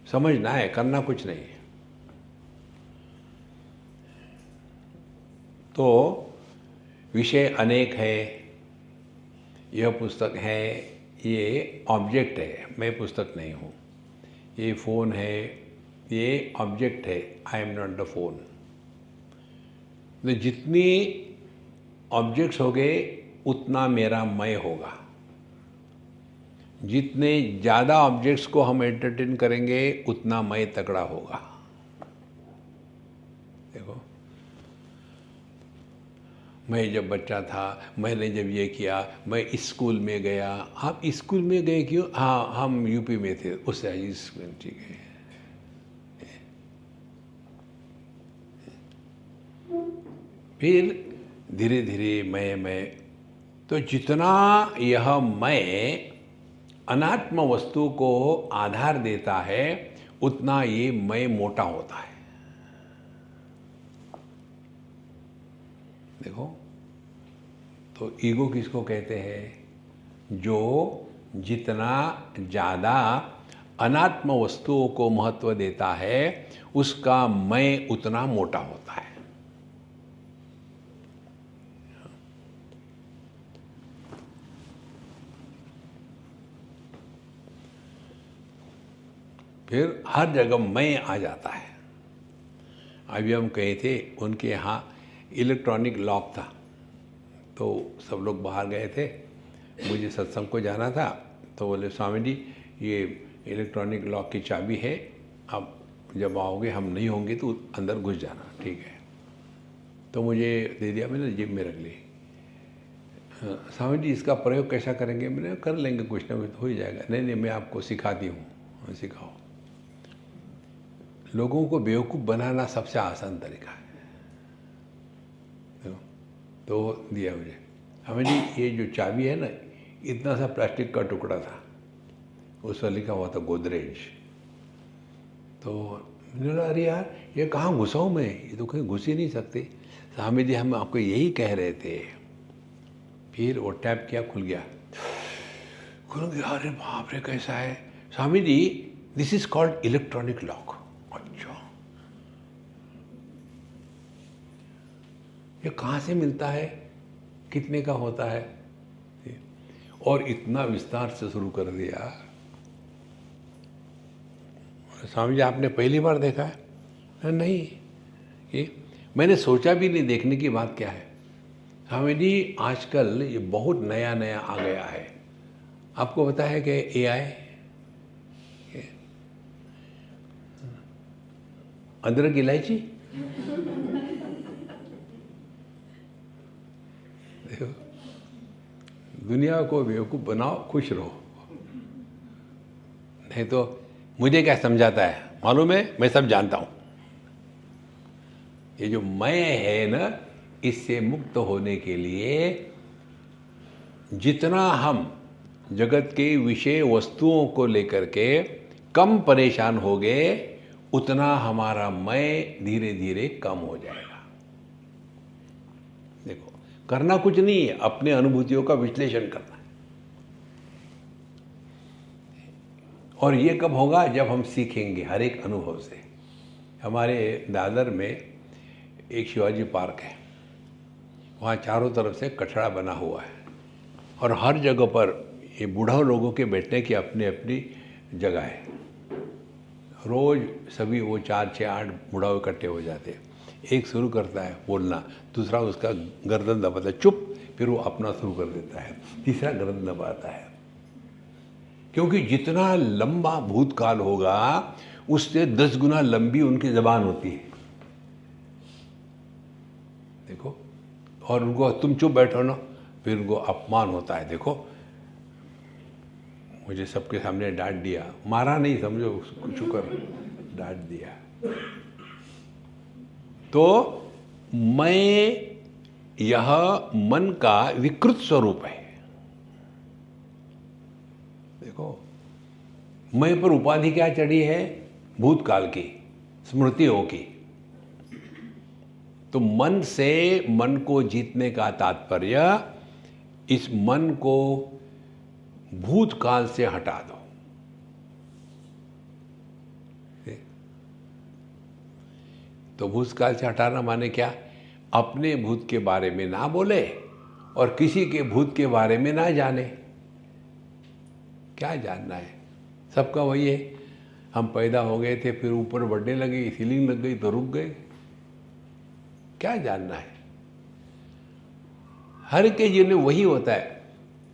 समझना है, करना कुछ नहीं है। तो विषय अनेक है। यह पुस्तक है, ये ऑब्जेक्ट है, मैं पुस्तक नहीं हूँ। ये फ़ोन है, ये ऑब्जेक्ट है, I am not the phone. तो जितनी ऑब्जेक्ट्स हो गए, उतना मेरा मैं होगा। जितने ज़्यादा ऑब्जेक्ट्स को हम एंटरटेन करेंगे, उतना मैं तगड़ा होगा। देखो, मैं जब बच्चा था, मैंने जब ये किया, मैं इस स्कूल में गया। आप इस स्कूल में गए क्यों? हाँ, हम यूपी में थे, उससे इस स्कूल, ठीक है। फिर धीरे धीरे मैं, तो जितना यह मैं अनात्म वस्तु को आधार देता है, उतना ये मैं मोटा होता है। देखो, तो ईगो किसको कहते हैं? जो जितना ज़्यादा अनात्म वस्तुओं को महत्व देता है, उसका मैं उतना मोटा होता है। फिर हर जगह मैं आ जाता है। अभी हम कहे थे, उनके यहाँ इलेक्ट्रॉनिक लॉक था, तो सब लोग बाहर गए थे, मुझे सत्संग को जाना था। तो बोले, स्वामी जी, ये इलेक्ट्रॉनिक लॉक की चाबी है, अब जब आओगे हम नहीं होंगे तो अंदर घुस जाना, ठीक है। तो मुझे दे दिया, मैंने जेब में रख ली। स्वामी जी इसका प्रयोग कैसा करेंगे? मैंने कर लेंगे, कुछ ना कुछ हो ही जाएगा। नहीं नहीं, मैं आपको सिखाती हूँ। सिखाओ। लोगों को बेवकूफ़ बनाना सबसे आसान तरीका है। तो दिया मुझे। स्वामी जी ये जो चाबी है ना, इतना सा प्लास्टिक का टुकड़ा था, उस पर लिखा हुआ था गोदरेज। तो मैंने बोला अरे यार ये कहाँ घुसाऊँ मैं, ये तो कहीं घुस ही नहीं सकते। स्वामी जी हम आपको यही कह रहे थे। फिर वो टैप किया, खुल गया। अरे बाप रे कैसा है? Swami ji this is called electronic lock. अच्छा, ये कहाँ से मिलता है, कितने का होता है? और इतना विस्तार से शुरू कर दिया। स्वामी जी आपने पहली बार देखा है? नहीं, ये मैंने सोचा भी नहीं, देखने की बात क्या है। स्वामी जी आजकल ये बहुत नया नया आ गया है। आपको पता है कि एआई, अदरक इलायची, देखो दुनिया को बेवकूफ़ बनाओ, खुश रहो। नहीं तो मुझे क्या समझाता है मालूम है, मैं सब जानता हूँ। ये जो मैं है ना, इससे मुक्त होने के लिए जितना हम जगत के विषय वस्तुओं को लेकर के कम परेशान हो गए, उतना हमारा मैं धीरे धीरे कम हो जाएगा। देखो करना कुछ नहीं है, अपने अनुभूतियों का विश्लेषण करना है। और ये कब होगा? जब हम सीखेंगे हर एक अनुभव से। हमारे दादर में एक शिवाजी पार्क है, वहाँ चारों तरफ से कचरा बना हुआ है और हर जगह पर ये बूढ़ा लोगों के बैठने की अपनी अपनी जगह है। रोज़ सभी वो 4, 6, 8 बूढ़ा इकट्ठे हो जाते हैं। एक शुरू करता है बोलना, दूसरा उसका गर्दन दबाता है, चुप, फिर वो अपना शुरू कर देता है, तीसरा गर्दन दबाता है। क्योंकि जितना लंबा भूतकाल होगा उससे 10 गुना लंबी उनकी ज़बान होती है। देखो, और उनको तुम चुप बैठो ना, फिर उनको अपमान होता है। देखो मुझे सबके सामने डांट दिया, मारा नहीं समझो, कुछ कर डांट दिया। तो मैं, यह मन का विकृत स्वरूप है। देखो मैं पर उपाधि क्या चढ़ी है? भूतकाल की, स्मृतियों की। तो मन से मन को जीतने का तात्पर्य, इस मन को भूतकाल से हटा दो। तो भूतकाल से हटाना माने क्या? अपने भूत के बारे में ना बोले और किसी के भूत के बारे में ना जाने। क्या जानना है? सबका वही है, हम पैदा हो गए थे, फिर ऊपर बढ़ने लगे, सीलिंग लग गई तो रुक गए। क्या जानना है? हर के जीवन में वही होता है।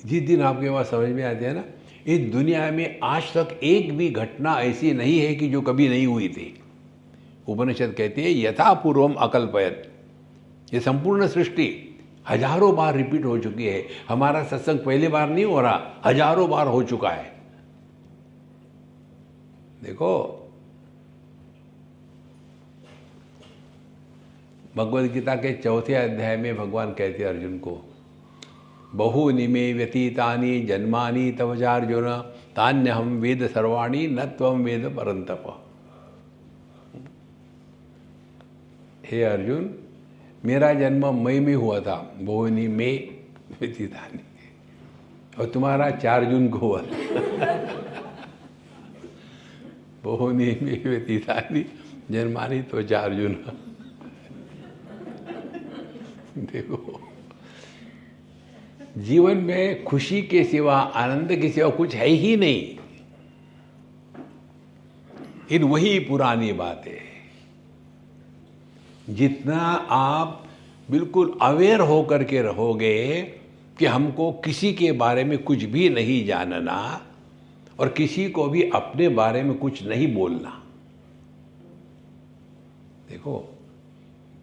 जिस दिन आपके पास समझ में आते हैं ना, इस दुनिया में आज तक एक भी घटना ऐसी नहीं है कि जो कभी नहीं हुई थी। उपनिषद कहती है यथा पूर्वम अकल्पयत। ये संपूर्ण सृष्टि हजारों बार रिपीट हो चुकी है। हमारा सत्संग पहली बार नहीं हो रहा, हजारों बार हो चुका है। देखो भगवद गीता के 4थे अध्याय में भगवान कहते हैं अर्जुन को, बहूनि मे व्यतीतानि जन्मानि तव चार्जुन तान्यहं वेद सर्वाणि न त्वं वेद परन्तप। हे अर्जुन, मेरा जन्म मई में हुआ था, बहूनि मे व्यतीतानि, और तुम्हारा 4 जून को हुआ। बहूनि मे व्यतीतानि जन्मानि तव चार्जुन। देखो जीवन में खुशी के सिवा, आनंद के सिवा कुछ है ही नहीं। इन वही पुरानी बातें। जितना आप बिल्कुल अवेयर होकर के रहोगे कि हमको किसी के बारे में कुछ भी नहीं जानना, और किसी को भी अपने बारे में कुछ नहीं बोलना। देखो,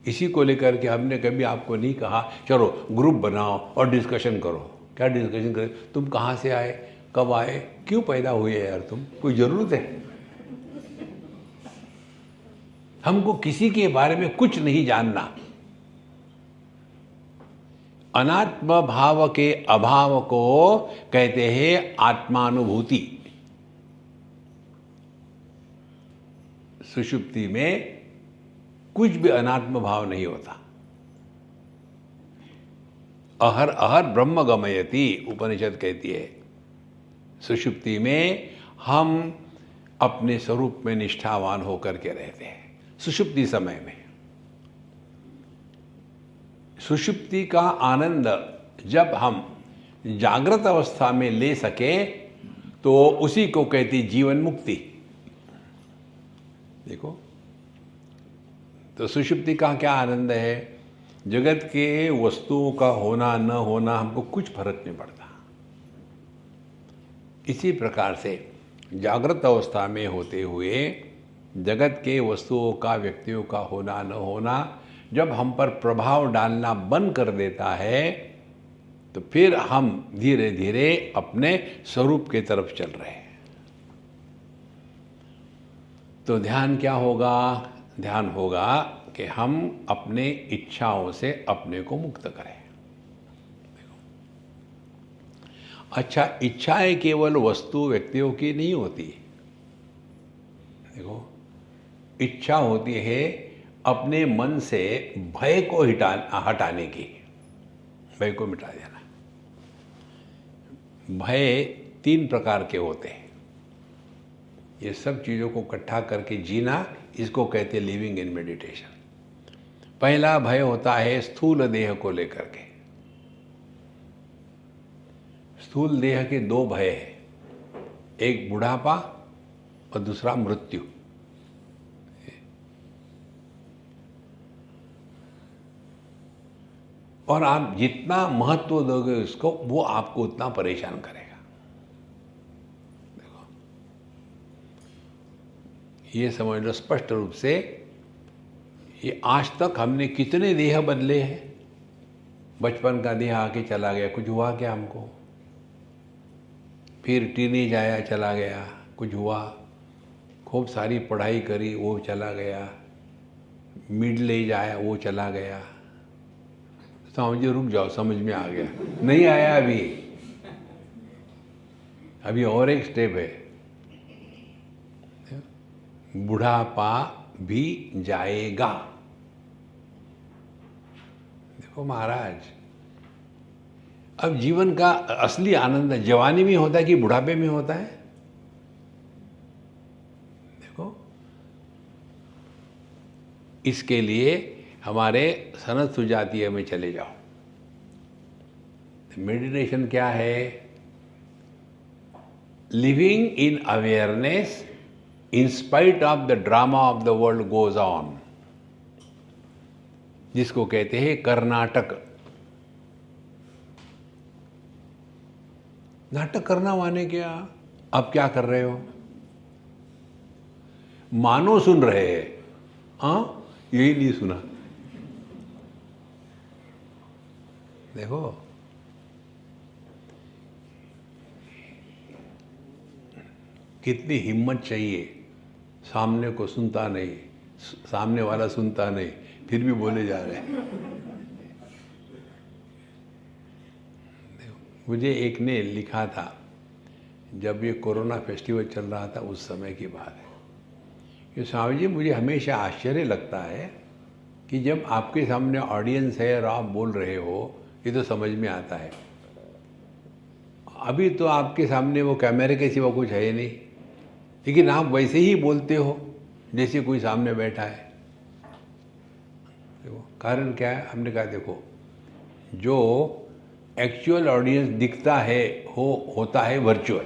इसी को लेकर के हमने कभी आपको नहीं कहा चलो ग्रुप बनाओ और डिस्कशन करो। क्या डिस्कशन करें? तुम कहाँ से आए, कब आए, क्यों पैदा हुए यार, तुम कोई ज़रूरत है? हमको किसी के बारे में कुछ नहीं जानना। अनात्म भाव के अभाव को कहते हैं आत्मानुभूति। सुषुप्ति में कुछ भी अनात्म भाव नहीं होता। अहर अहर ब्रह्म गमयति उपनिषद कहती है। सुषुप्ति में हम अपने स्वरूप में निष्ठावान होकर के रहते हैं। सुषुप्ति समय में सुषुप्ति का आनंद जब हम जागृत अवस्था में ले सके तो उसी को कहती जीवन मुक्ति। देखो, तो सुषुप्ति का क्या आनंद है? जगत के वस्तुओं का होना न होना हमको कुछ फर्क नहीं पड़ता। इसी प्रकार से जागृत अवस्था में होते हुए जगत के वस्तुओं का, व्यक्तियों का होना न होना जब हम पर प्रभाव डालना बंद कर देता है तो फिर हम धीरे धीरे अपने स्वरूप के तरफ चल रहे हैं। तो ध्यान क्या होगा? ध्यान होगा कि हम अपने इच्छाओं से अपने को मुक्त करें। अच्छा, इच्छाएं केवल वस्तु व्यक्तियों की नहीं होती। देखो, इच्छा होती है अपने मन से भय को हटाने की, भय को मिटा देना। भय 3 प्रकार के होते हैं। ये सब चीज़ों को इकट्ठा करके जीना, इसको कहते हैं लिविंग इन मेडिटेशन। पहला भय होता है स्थूल देह को लेकर के। स्थूल देह के 2 भय हैं, एक बुढ़ापा और दूसरा मृत्यु। और आप जितना महत्व दोगे उसको, वो आपको उतना परेशान करेगा। देखो, ये समझ लो स्पष्ट रूप से, ये आज तक हमने कितने देह बदले हैं। बचपन का देह आके चला गया, कुछ हुआ क्या हमको? फिर टीनेज आया, चला गया, कुछ हुआ? खूब सारी पढ़ाई करी, वो चला गया। मिडिल एज आया, वो चला गया। समझिए, रुक जाओ, समझ में आ गया? नहीं आया अभी और एक स्टेप है। बुढ़ापा भी जाएगा। देखो महाराज, अब जीवन का असली आनंद जवानी में होता है कि बुढ़ापे में होता है? देखो, इसके लिए हमारे सनद सुजातीय में चले जाओ। मेडिटेशन क्या है? Living in awareness in spite of the drama of the world goes on, जिसको कहते हैं कर्नाटक। नाटक करना माने क्या? अब क्या कर रहे हो? मानो सुन रहे हैं, हाँ, यही नहीं सुना। देखो, कितनी हिम्मत चाहिए। सामने को सुनता नहीं, सामने वाला सुनता नहीं, फिर भी बोले जा रहे हैं। मुझे एक ने लिखा था, जब ये कोरोना फेस्टिवल चल रहा था उस समय की बात है, कि स्वामी जी मुझे हमेशा आश्चर्य लगता है कि जब आपके सामने ऑडियंस है और आप बोल रहे हो, ये तो समझ में आता है। अभी तो आपके सामने वो कैमरे के सिवा कुछ है नहीं, लेकिन आप वैसे ही बोलते हो जैसे कोई सामने बैठा है। देखो कारण क्या है? हमने कहा देखो, जो एक्चुअल ऑडियंस दिखता है होता है वर्चुअल।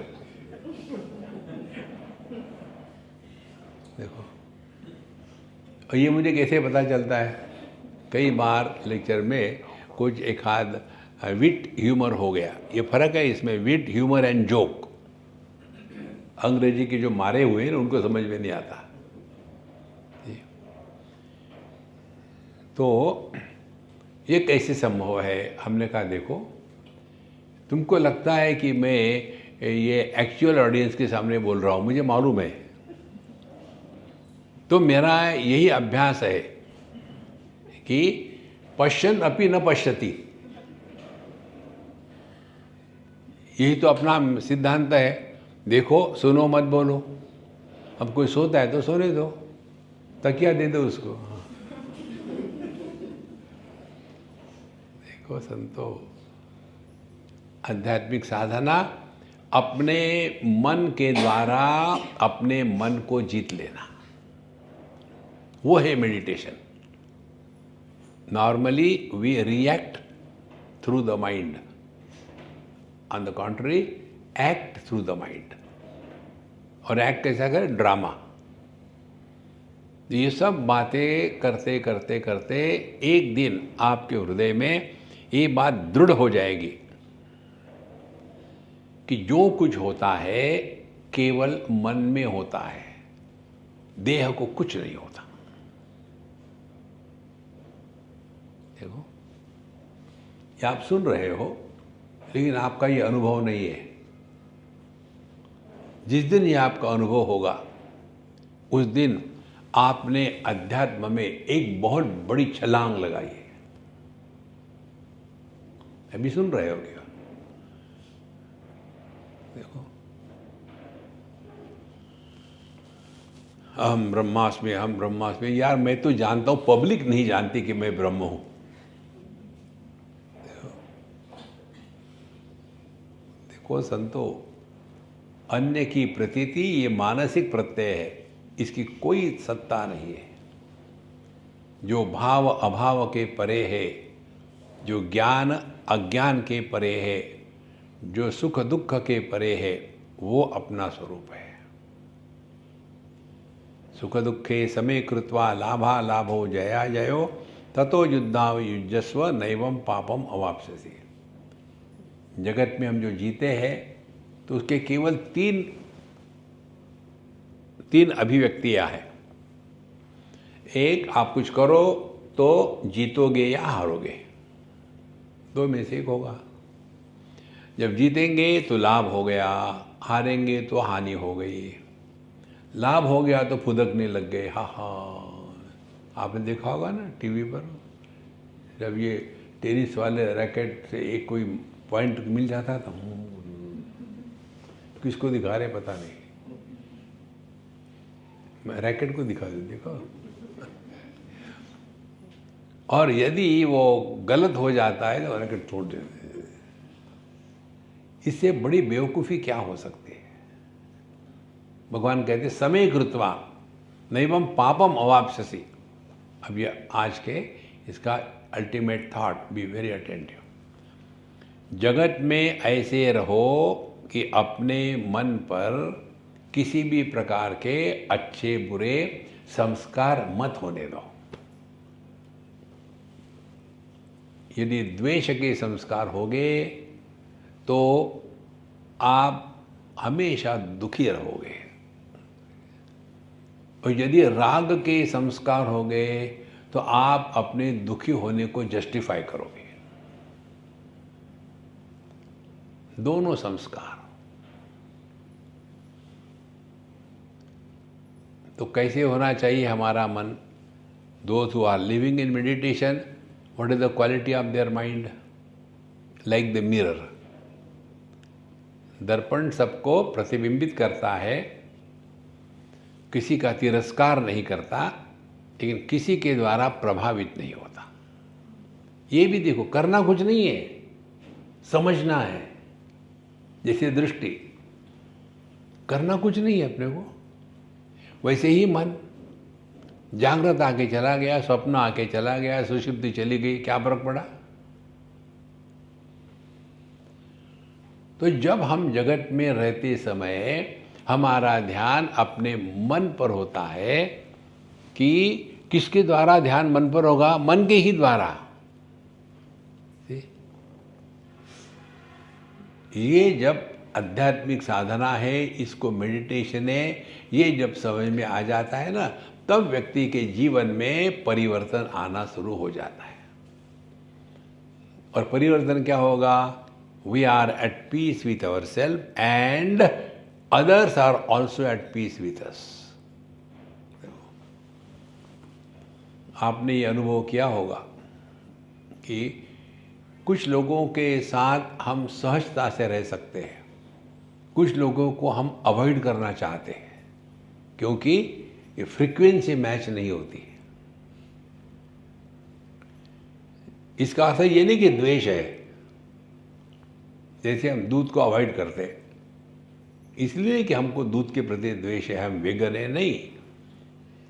देखो, और ये मुझे कैसे पता चलता है? कई बार लेक्चर में कुछ एक आध विट ह्यूमर हो गया। ये फर्क है इसमें, विट ह्यूमर एंड जोक। अंग्रेजी के जो मारे हुए हैं उनको समझ में नहीं आता। तो ये कैसे संभव है? हमने कहा देखो, तुमको लगता है कि मैं ये एक्चुअल ऑडियंस के सामने बोल रहा हूँ, मुझे मालूम है। तो मेरा यही अभ्यास है कि पश्यन् अपि न पश्यति, यही तो अपना सिद्धांत है। देखो, सुनो मत बोलो। अब कोई सोता है तो सोने दो, तकिया दे दो उसको। देखो संतो, आध्यात्मिक साधना अपने मन के द्वारा अपने मन को जीत लेना, वो है meditation. Normally we react through the mind, on the contrary act through the mind. और एक्ट कैसा करें? ड्रामा। ये सब बातें करते करते करते एक दिन आपके हृदय में ये बात दृढ़ हो जाएगी कि जो कुछ होता है केवल मन में होता है, देह को कुछ नहीं होता। देखो, ये आप सुन रहे हो, लेकिन आपका ये अनुभव नहीं है। जिस दिन ये आपका अनुभव होगा, उस दिन आपने अध्यात्म में एक बहुत बड़ी छलांग लगाई है। अभी सुन रहे हो क्या? देखो, अहम ब्रह्मास्मि, अहम ब्रह्मास्मि। यार, मैं तो जानता हूं, पब्लिक नहीं जानती कि मैं ब्रह्म हूं। देखो संतो, अन्य की प्रतीति ये मानसिक प्रत्यय है, इसकी कोई सत्ता नहीं है। जो भाव अभाव के परे है, जो ज्ञान अज्ञान के परे है, जो सुख दुख के परे है, वो अपना स्वरूप है। सुख दुखे समे कृत्वा लाभा लाभो जया जयो ततो युद्धाव युजस्व नैवं पापम अवाप्स्यसि। जगत में हम जो जीते हैं तो उसके केवल तीन अभिव्यक्तियां हैं। एक, आप कुछ करो तो जीतोगे या हारोगे, दो में से एक होगा। जब जीतेंगे तो लाभ हो गया, हारेंगे तो हानि हो गई। लाभ हो गया तो फुदकने लग गए, हा हा। आपने देखा होगा ना टीवी पर, जब ये टेनिस वाले रैकेट से एक कोई पॉइंट मिल जाता था, किसको दिखा रहे पता नहीं, मैं रैकेट को दिखा दूं, देखो। और यदि वो गलत हो जाता है तो रैकेट तोड़ देते हैं। इससे बड़ी बेवकूफ़ी क्या हो सकती है? भगवान कहते समय कृत्वा नैवं पापम अवाप्स्यसि। अब ये आज के इसका ultimate thought, be very attentive. जगत में ऐसे रहो कि अपने मन पर किसी भी प्रकार के अच्छे बुरे संस्कार मत होने दो। यदि द्वेष के संस्कार होंगे तो आप हमेशा दुखी रहोगे, और यदि राग के संस्कार हो गए तो आप अपने दुखी होने को जस्टिफाई करोगे। दोनों संस्कार। तो कैसे होना चाहिए हमारा मन? Those who are living in meditation, what is the quality of their mind? Like the mirror. दर्पण सबको प्रतिबिंबित करता है, किसी का तिरस्कार नहीं करता, लेकिन किसी के द्वारा प्रभावित नहीं होता। ये भी देखो, करना कुछ नहीं है, समझना है। जैसे दृष्टि, करना कुछ नहीं है अपने को। वैसे ही मन, जागृत आके चला गया, स्वप्न आके चला गया, सुषुप्ति चली गई, क्या फर्क पड़ा? तो जब हम जगत में रहते समय हमारा ध्यान अपने मन पर होता है, कि किसके द्वारा ध्यान मन पर होगा? मन के ही द्वारा। ये जब आध्यात्मिक साधना है, इसको मेडिटेशन है, ये जब समझ में आ जाता है ना, तब व्यक्ति के जीवन में परिवर्तन आना शुरू हो जाता है। और परिवर्तन क्या होगा? We are at peace with our self and others are also at peace with us. आपने ये अनुभव किया होगा कि कुछ लोगों के साथ हम सहजता से रह सकते हैं, कुछ लोगों को हम अवॉइड करना चाहते हैं, क्योंकि ये फ्रीक्वेंसी मैच नहीं होती। इसका अर्थ ये नहीं कि द्वेष है, जैसे हम दूध को अवॉइड करते हैं, इसलिए नहीं कि हमको दूध के प्रति द्वेष है, हम वेगन है, नहीं,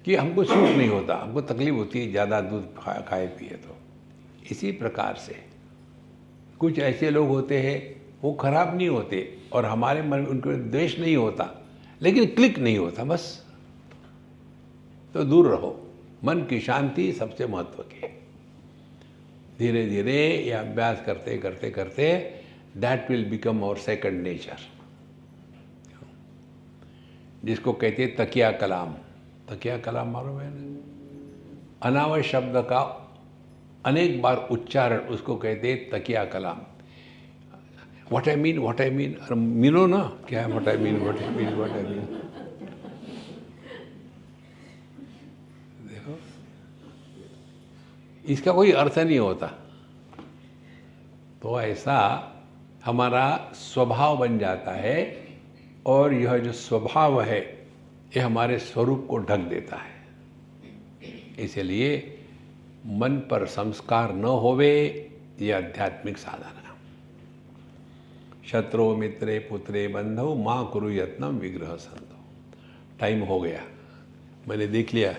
कि हमको सूट नहीं होता, हमको तकलीफ होती है ज़्यादा दूध खाए पिए तो। इसी प्रकार से कुछ ऐसे लोग होते हैं, वो खराब नहीं होते और हमारे मन में उनको द्वेष नहीं होता, लेकिन क्लिक नहीं होता, बस। तो दूर रहो। मन की शांति सबसे महत्व की है। धीरे धीरे ये अभ्यास करते करते करते that will become our second nature, जिसको कहते हैं तकिया कलाम। तकिया कलाम मालूम है ना? अनावश्यक शब्द का अनेक बार उच्चारण, उसको कहते हैं तकिया कलाम। What I mean, what I mean, मीनो ना क्या है, what I mean, what I mean, what I mean. देखो, इसका कोई अर्थ नहीं होता। तो ऐसा हमारा स्वभाव बन जाता है, और यह जो स्वभाव है ये हमारे स्वरूप को ढक देता है। इसलिए मन पर संस्कार न होवे, ये आध्यात्मिक साधना। शत्रु मित्रे पुत्रे बंधु माँ कुरु यत्नम विग्रह संधो। टाइम हो गया, मैंने देख लिया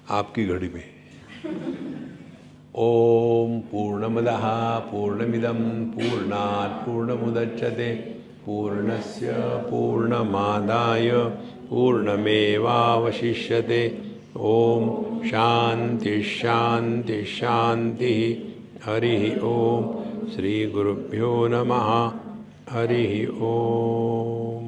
आपकी घड़ी में। ओम पूर्णमदः पूर्णमिदं पूर्णात् पूर्णमुदच्यते पूर्णस्य पूर्णमादाय पूर्णमेवावशिष्यते। ओम शांति शांति शांति। हरि ओम। श्री गुरुभ्यो नमः। हरि ओम।